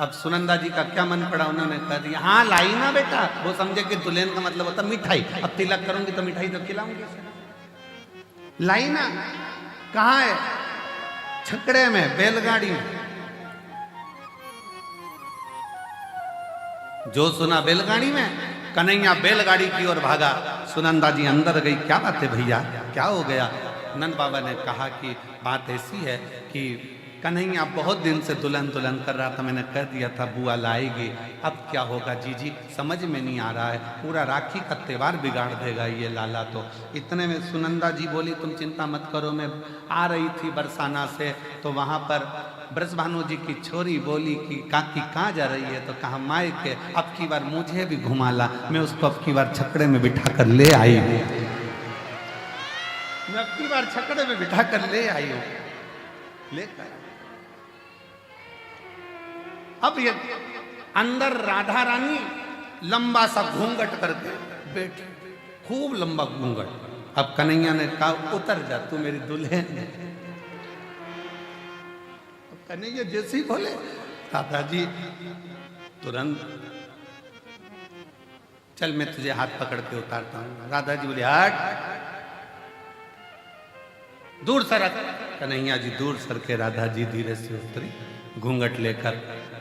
अब सुनंदा जी का क्या मन पड़ा, उन्होंने कह दिया हाँ लाई ना बेटा। वो समझे कि दुल्हन का मतलब होता मिठाई, अब तिलक करूंगी तो मिठाई तो खिलाऊंगी। लाई ना? कहाँ है? छकड़े में, बैलगाड़ी में। जो सुना बैलगाड़ी में, कन्हैया बैलगाड़ी की ओर भागा। सुनंदा जी अंदर गई, क्या बात है भैया, क्या हो गया? नंद बाबा ने कहा कि बात ऐसी है कि कन्हैया बहुत दिन से दुल्हन दुल्हन कर रहा था, मैंने कह दिया था बुआ लाएगी, अब क्या होगा जीजी समझ में नहीं आ रहा है, पूरा राखी का त्योहार बिगाड़ देगा ये लाला तो। इतने में सुनंदा जी बोली तुम चिंता मत करो, मैं आ रही थी बरसाना से तो वहाँ पर ब्रजभानु जी की छोरी बोली कि काकी कहाँ जा रही है, तो कहा माई के अब की बार मुझे भी घुमा ला, मैं उसको अब की बार छकड़े में बिठा कर ले आई हूँ। मैं अब की बार छकड़े में बिठा कर ले आई हूँ, लेकर। अब ये अंदर राधा रानी लंबा सा घूंघट करके बैठ, खूब लंबा घूंघट। अब कन्हैया ने कहा उतर जा, तू मेरी दुल्हन है। कन्हैया जैसे ही बोले दादाजी तुरंत चल मैं तुझे हाथ पकड़ के उतारता हूं। राधा जी बोली हट, दूर सरक। कन्हैया जी दूर सर के राधा जी धीरे से उतरी। घूंघट लेकर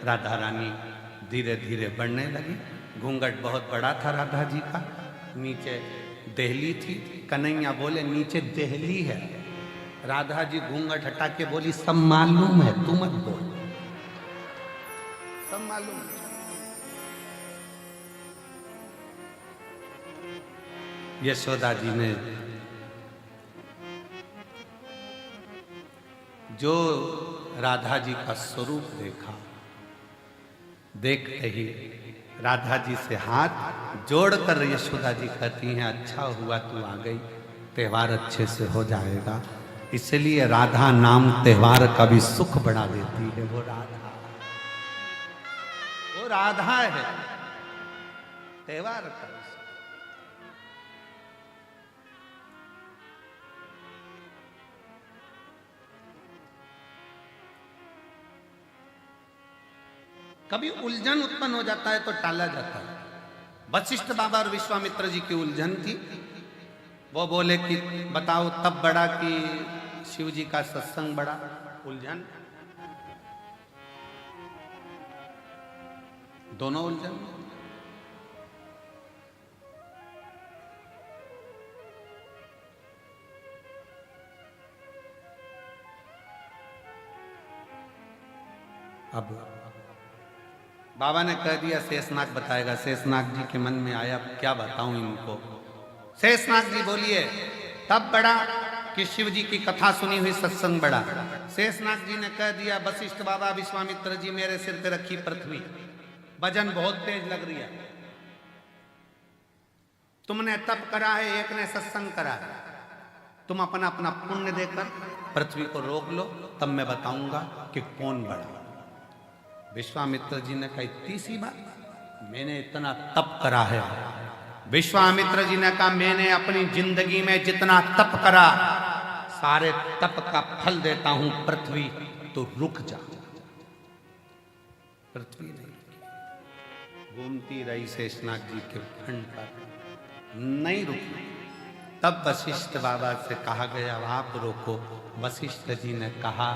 राधा रानी धीरे धीरे बढ़ने लगी। घूंघट बहुत बड़ा था राधा जी का, नीचे देहली थी। कन्हैया बोले नीचे देहली है। राधा जी घूंघट हटा के बोली सब मालूम है, तू मत बोल, सब मालूम है। यशोदा जी ने जो राधा जी का स्वरूप देखा, देखते ही राधा जी से हाथ जोड़कर यशोदा जी कहती हैं अच्छा हुआ तू आ गई, त्योहार अच्छे से हो जाएगा। इसलिए राधा नाम त्योहार का भी सुख बढ़ा देती है। वो राधा है त्योहार का। कभी उलझन उत्पन्न हो जाता है तो टाला जाता है। वशिष्ठ बाबा और विश्वामित्र जी की उलझन थी। वो बोले कि बताओ तब बड़ा कि शिव जी का सत्संग बड़ा। उलझन, दोनों उलझन। अब बाबा ने कह दिया शेषनाग बताएगा। शेषनाग जी के मन में आया क्या बताऊं इनको। शेषनाग जी बोलिए तब बड़ा कि शिव जी की कथा सुनी हुई सत्संग बड़ा। शेषनाग जी ने कह दिया वशिष्ठ बाबा विश्वामित्र जी मेरे सिर पे रखी पृथ्वी, वजन बहुत तेज लग रही है। तुमने तप करा है, एक ने सत्संग करा है, तुम अपना अपना पुण्य देकर पृथ्वी को रोक लो, तब मैं बताऊंगा कि कौन बड़ा। विश्वामित्र जी ने कहा इतनी सी बात, मैंने इतना तप करा है। विश्वामित्र जी ने कहा मैंने अपनी जिंदगी में जितना तप करा सारे तप का फल देता हूं पृथ्वी, तो रुक जा। पृथ्वी नहीं घूमती रही शेषनाग जी के खंड पर, नहीं रुकी। तब वशिष्ठ बाबा से कहा गया आप रोको। वशिष्ठ जी ने कहा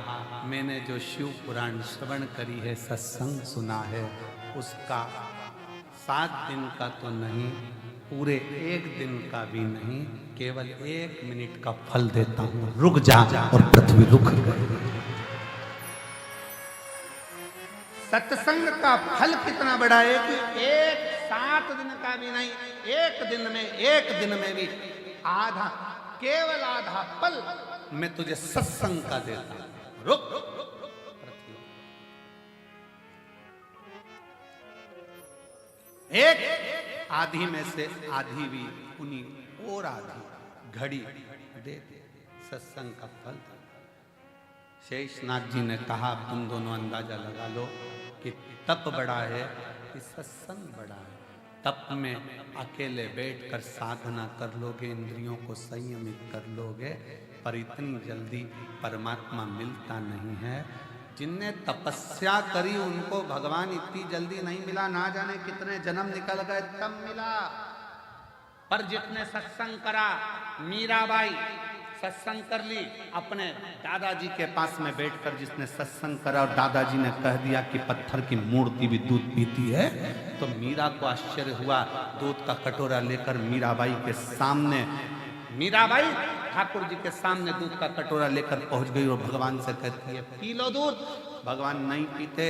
मैंने जो शिव पुराण श्रवण करी है, सत्संग सुना है, उसका 7 दिन का तो नहीं, पूरे 1 दिन का भी नहीं, केवल 1 मिनट का फल देता हूं, रुक जा। और पृथ्वी रुक गई। सत्संग का फल कितना बड़ा है कि 7 दिन का भी नहीं, 1 दिन में भी आधा, केवल आधा पल मैं तुझे सत्संग का देता हूं, रुक। एक आधी में से आधी भी उन्हीं और आधी घड़ी दे दे, सत्संग का फल। शेषनाग जी ने कहा तुम दोनों अंदाजा लगा लो कि तप बड़ा है कि सत्संग बड़ा है। तप में अकेले बैठकर साधना कर लोगे, इंद्रियों को संयमित कर लोगे, पर इतनी जल्दी परमात्मा मिलता नहीं है। जिनने तपस्या करी उनको भगवान इतनी जल्दी नहीं मिला, ना जाने कितने जन्म निकल गए तब मिला। पर जितने सत्संग करा, मीराबाई सत्संग कर ली, अपने दादाजी के पास में बैठकर जिसने सत्संग करा और दादाजी ने कह दिया कि पत्थर की मूर्ति भी दूध पीती है, तो मीरा को आश्चर्य हुआ। दूध का कटोरा लेकर मीराबाई के सामने, मीराबाई ठाकुर जी के सामने दूध का कटोरा लेकर पहुंच गई और भगवान से कहती है पी लो दूध। भगवान नहीं पीते।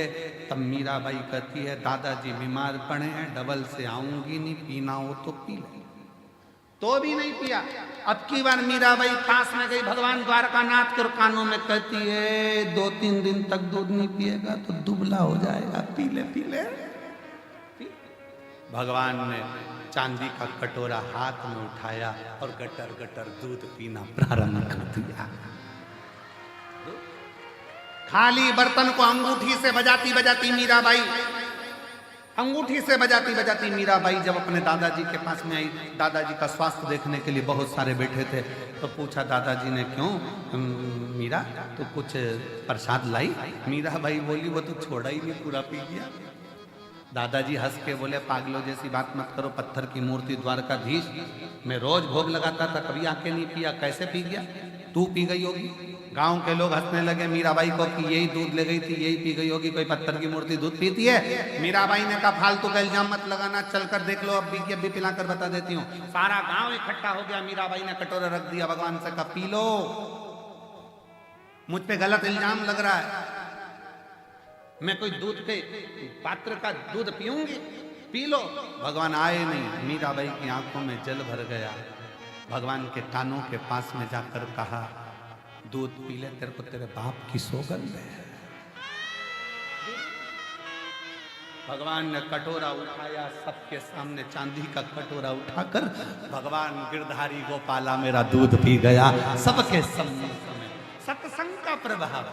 तब मीराबाई कहती है दादाजी बीमार पड़े हैं, डबल से आऊंगी नहीं, पीना हो तो पी ले। तो भी नहीं पिया। अब की बार मीराबाई पास में गई भगवान द्वारकानाथ के कानों में कहती है 2-3 दिन तक दूध नहीं पिएगा तो दुबला हो जाएगा, पी ले पी ले। भगवान ने चांदी का कटोरा हाथ में उठाया और गटर गटर दूध पीना प्रारंभ कर दिया। खाली बर्तन को अंगूठी से बजाती बजाती मीराबाई, अंगूठी से बजाती बजाती मीराबाई जब अपने दादाजी के पास में आई, दादाजी का स्वास्थ्य देखने के लिए बहुत सारे बैठे थे, तो पूछा दादाजी ने क्यों मीरा तो कुछ प्रसाद लाई? मीराबाई बोली वो तो छोड़ा ही नहीं, पूरा पी गया। दादाजी हंस के बोले, पागलों जैसी बात मत करो, पत्थर की मूर्ति द्वारकाधीश, मैं रोज भोग लगाता था, कभी आके नहीं पिया, कैसे पी गया? तू पी गई होगी। गांव के लोग हंसने लगे मीराबाई को कि यही दूध ले गई थी, यही पी गई होगी, कोई पत्थर की मूर्ति दूध पीती है? मीराबाई ने कहा फालतू का इल्जाम मत लगाना, चलकर देख लो, अभी पिलाकर बता देती हूँ। सारा गांव इकट्ठा हो गया, मीराबाई ने कटोरा रख दिया, भगवान से कहा पी लो, मुझ पे गलत इल्जाम लग रहा है, मैं कोई दूध के पात्र का दूध पीऊंगी, पी लो। भगवान आए नहीं, मीराबाई की आंखों में जल भर गया। भगवान के कानों के पास में जाकर कहा, दूध पी ले, तेरे को तेरे बाप की सौगंध है। भगवान ने कटोरा उठाया, सबके सामने चांदी का कटोरा उठाकर भगवान गिरधारी गोपाला मेरा दूध पी गया, सबके सम्मुख में। सत्संग का प्रभाव।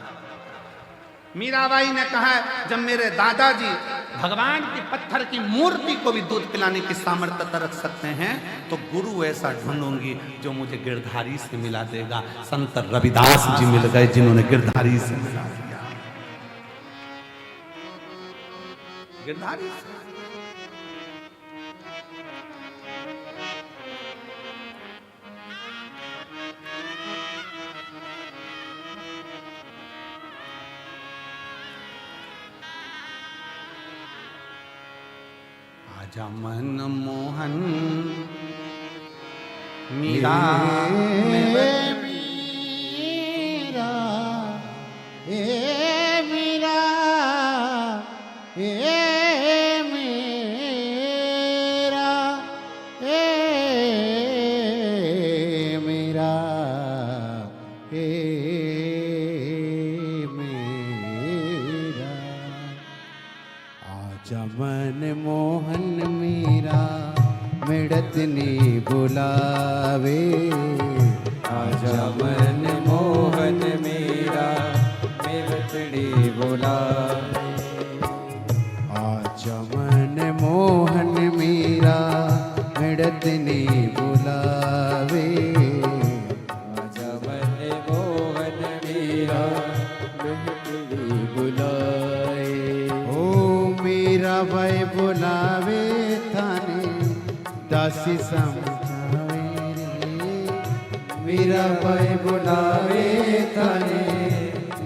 मीराबाई ने कहा, जब मेरे दादाजी भगवान की पत्थर की मूर्ति को भी दूध पिलाने की सामर्थ्यता रख सकते हैं, तो गुरु ऐसा ढूंढूंगी जो मुझे गिरधारी से मिला देगा। संत रविदास जी मिल गए जिन्होंने गिरधारी से मिला दिया। गिरधारी से आजा मन मोहन मीरा मीरा, ए मीरा, ए मीरा, ए मीरा, ए मीरा। आजा मन मोहन मीरा मिड़त नी बुलावे, आजा मन मोहन मीरा मिड़त नी बुलावे, आजा मन मोहन मीरा मिड़त नी बुलावे, आजा मन मोहन मीरा मिड़त नी बुलाए। ओ मीरा भाई बुलावे थाने दासी समझावे रे, मीरा भाई बुलावे थाने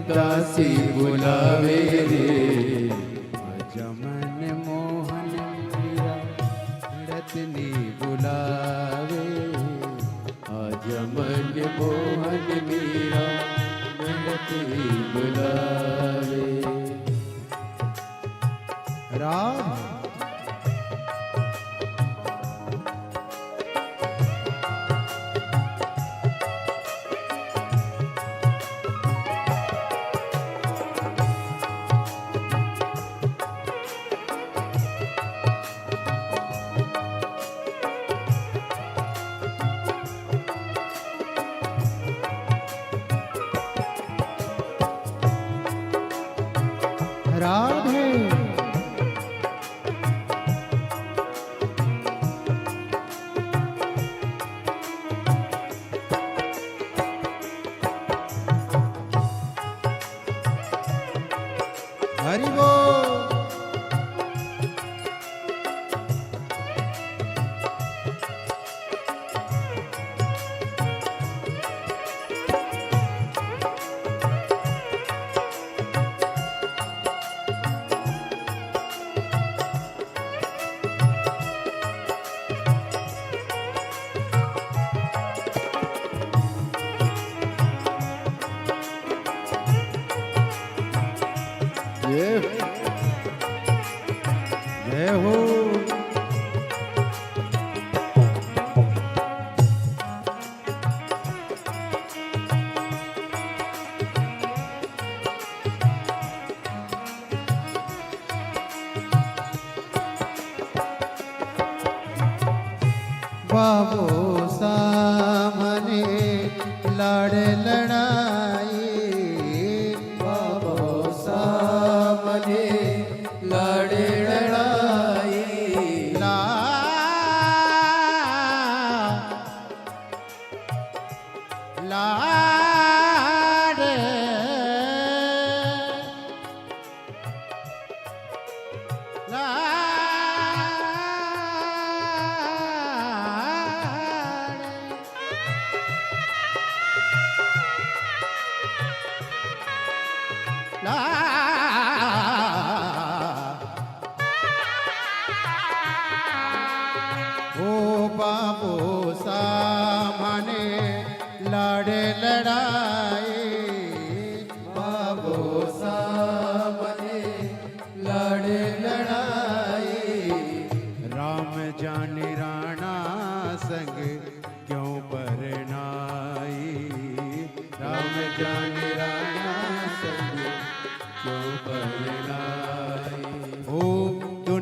दासी बुलावे रे। आजा मन मोहन मीरा मिड़त नी बुलावे, आजा मन मोहन मीरा मिड़त नी बुलावे। राम राधे हरि बोल। जय हो। बाबो सामने लड़ लड़ाई, बाबो सामने लड़ लड़ाई, लाड़े ला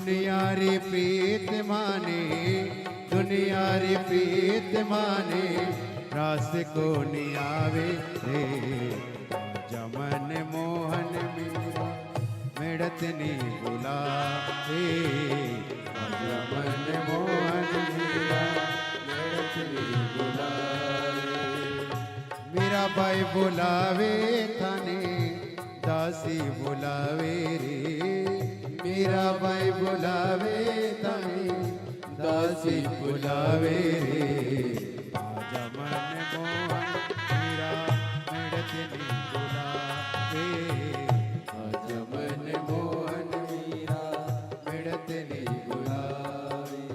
दुनिया री प्रीत माने, दुनिया री प्रीत माने, रास को नहीं आवे रे। जमन मोहन मीरा मिड़त नहीं बुलावे, जमन मोहन मीरा मिड़त नहीं बुलावे। मीरा बाई बुलावे थाने, दासी बुलावे रे। मीरा बाई बुलावे थाने, दासी बुलावे रे। जमन मोहन मीरा मिड़त नहीं बुलावे, जमन मोहन मीरा मिड़त नहीं बुलावे।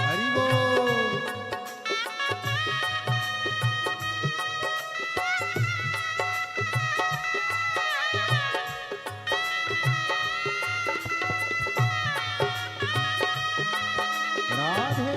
हरि बोल। राधे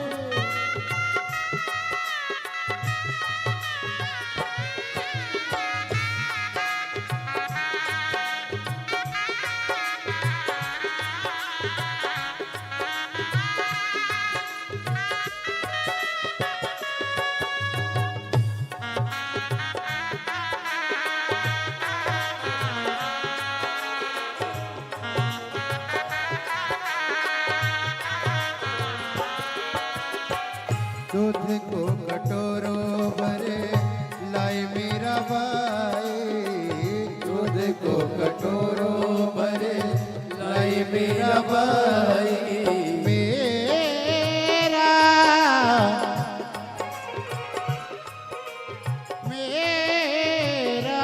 दूध को कटोरों भरे लाई मीरा बाई, दूध को कटोरों भरे लाई मीरा बाई। मेरा मेरा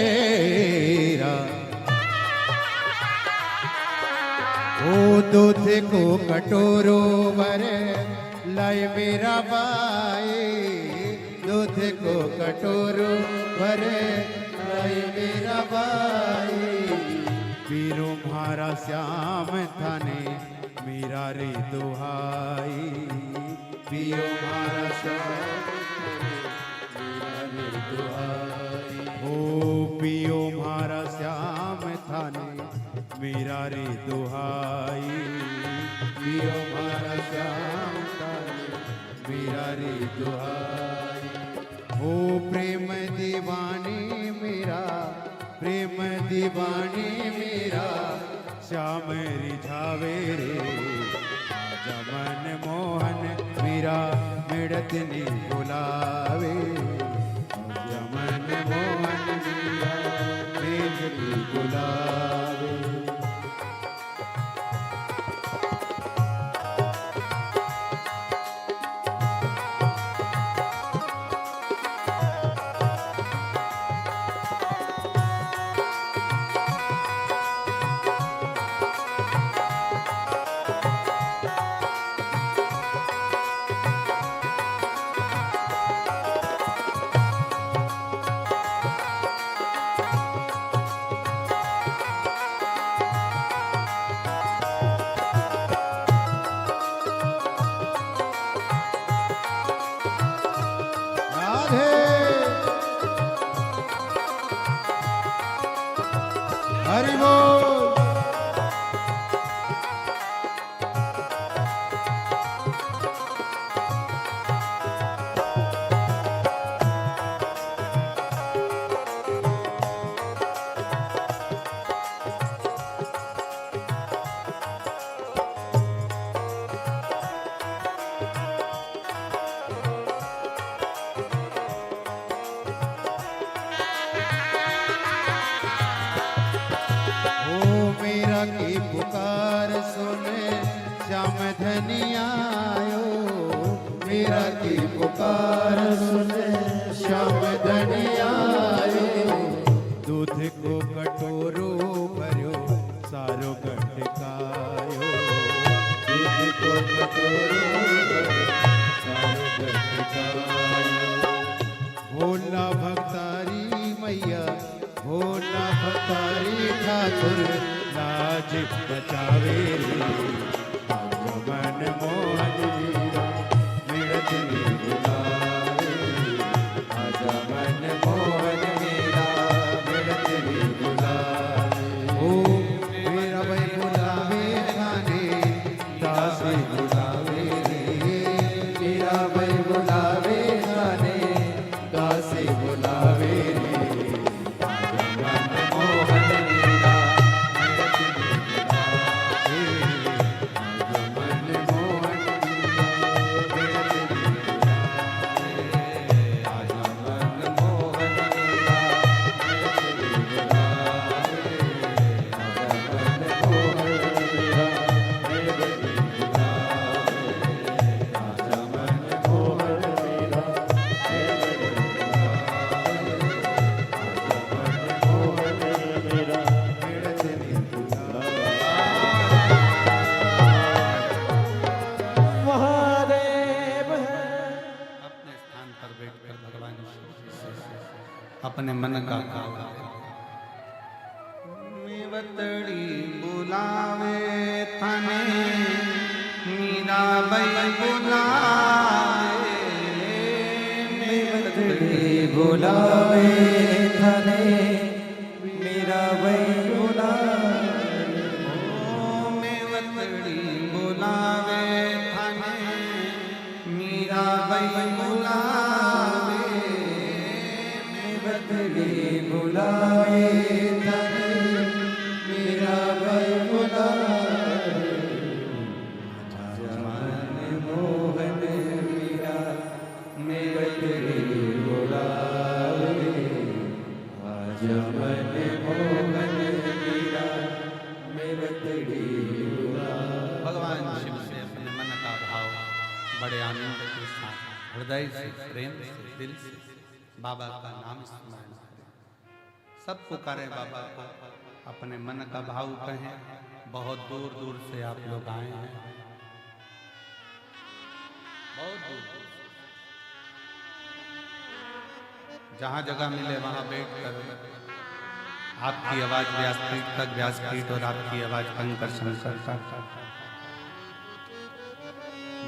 मेरा ओ दूध को कटोरों भरे लाई मीरा बाई, दूध को कटोरों भरे लाई मीरा बाई। पीरो म्हारा श्याम थाने मीरा रे दुहाई, पियो म्हारा श्याम मीरा रे दुहाई। ओ पियो म्हारा श्याम थाने मीरा रे दुहाई, पियो म्हारा श्याम थाने मीरा रे दुहाई। ओ प्रेम दीवानी मीरा, प्रेम दीवानी मीरा, श्याम रिझावे रे। जमन मोहन मीरा मिड़त नहीं बुलावे, जमन मोहन मीरा मिड़त नहीं बुलावे। हरि बोल। मीरा की पुकार सुने श्याम धनी आए। दूध को कटोरो भर्यो सारो गटकायो। दूध को कटोरो भर्यो सारो गटकायो। भोला भक्तारी मैया भोला भक्तारी ठाकुर लाज बचावे रे। मन मोहन मीरा मिलत रे बुलावे। आजा मन मोहन मीरा मिलत रे बुलावे। ओ मेरा भाई बुलावे थाने दासी बुलावे रे। मेरा भाई बुलावे थाने दासी बुलावे रे। अपने मन का मेवतड़ी बुलावे थाने मीरा बाई बुलावे। मेवतड़ी बुलावे थाने मीरा बाई बुलावे। ओ मेवतड़ी बुलावे थाने मीरा बाई बुलावे। मेवतड़ी बुलावे थाने मीरा बाई बुलावे। मन मोहन मीरा मेवतड़ी बुलावे। आज मन मोहन मीरा मेवतड़ी बुलावे। भगवान शिव से अपने मन का भाव बड़े आनंद के साथ हृदय से प्रेम से दिल से बाबा का नाम स्मरण करें। सब पुकारे बाबा को, अपने मन का भाव कहें। बहुत दूर दूर से आप लोग आए हैं, बहुत दूर दूर से। जहां जगह मिले वहां बैठ कर आपकी आवाज व्यासपीठ तक, व्यासपीठ और आपकी आवाज कंकर शंकर तक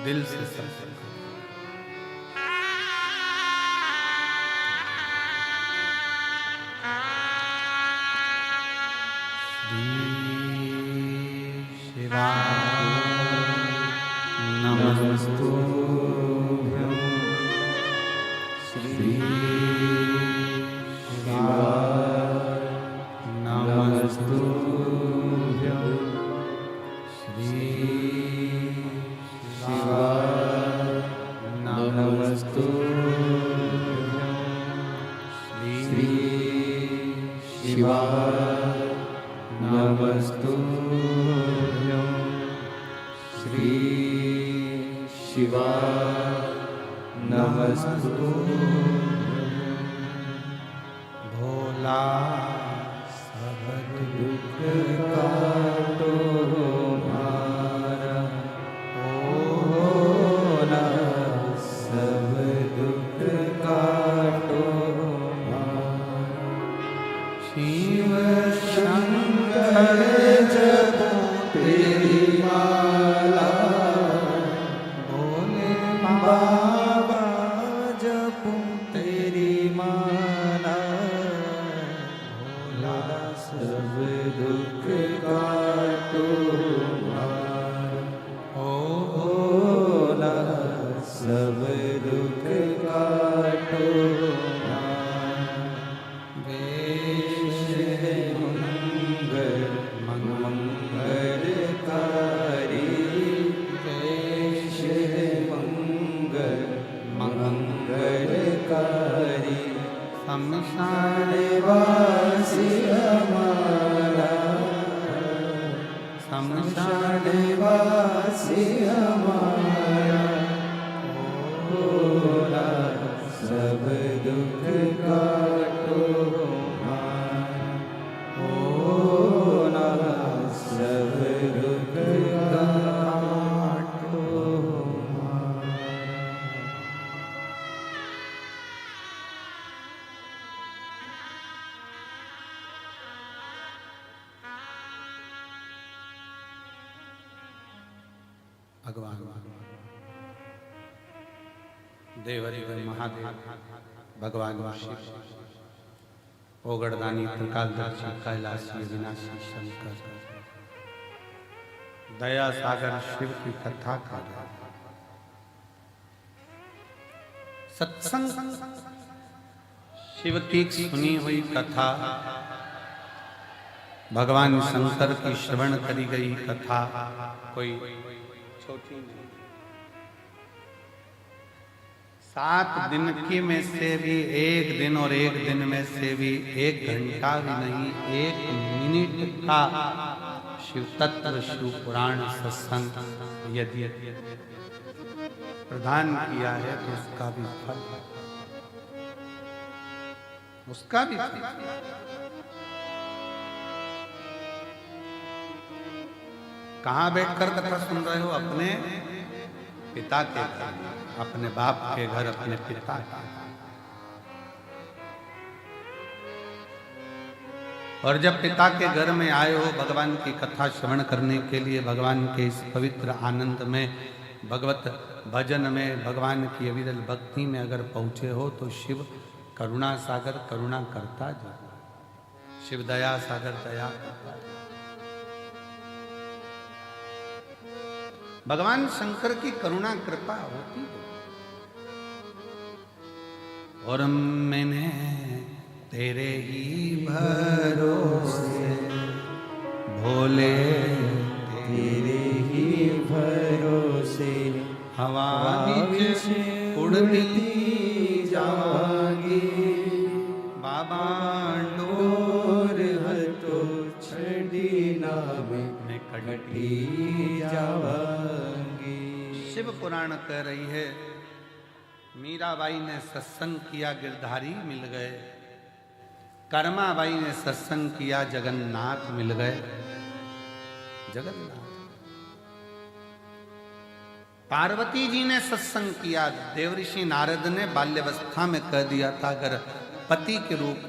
दिल से सब नमस्तुभ्यं श्री शिवाय। नमस्तुभ्यं श्री शिवाय। नमस्तुभ्यं श्री शिवाय। नमस्तुभ्यं श्री शिवाय। नमस्तुभ्यं भोला सब दुख काटो हमारा। भोला सब दुख काटो हमारा। शिव शंकर जपो तेरी माला। भोले बाबा जपो तेरी माला। भोला सब दुख काटो हमारा। ओ भोला सब दुख काटो हमारा। वेश है मंगल मंगलकारी। वेश है मंगल मंगलकारी। शमशान वासी हमारा। शमशान वासी हमारा। सब दुख काटो हमारा, होना सब दुख काटो हमारा। भगवान देवदेव महादेव भगवान शिव ओगड़दानी त्रिकालदर्शी कैलाशी विनाशी शंकर दया सागर शिव की कथा का सत्संग शिव की सुनी हुई कथा, भगवान शंकर की श्रवण करी गई कथा कोई छोटी नहीं। 7 दिन की में से भी 1 दिन और 1 दिन में से भी 1 घंटा भी नहीं, 1 मिनट का शिव तत्व शिव पुराण सत्संग यदि प्रदान किया है तो उसका भी फल, उसका भी फल। कहां बैठकर कथा सुन रहे हो? अपने पिता के घर, अपने बाप के घर, अपने पिता के। और जब पिता के घर में आए हो भगवान की कथा श्रवण करने के लिए, भगवान के इस पवित्र आनंद में, भगवत भजन में, भगवान की अविरल भक्ति में अगर पहुंचे हो तो शिव करुणा सागर करुणा करता जाए, शिव दया सागर दया करता जाए। भगवान शंकर की करुणा कृपा होती है। और मैंने तेरे ही भरोसे भोले, तेरे ही भरोसे हवा नीचे उड़ती जावांगी, बाबा डोर हतो छड़ी नाम में कटी जावांगी। शिव पुराण कह रही है मीराबाई ने सत्संग किया गिरधारी मिल गए, कर्माबाई ने सत्संग किया जगन्नाथ मिल गए। जगन्नाथ। पार्वती जी ने सत्संग किया, देवऋषि नारद ने बाल्यावस्था में कह दिया था अगर पति के रूप में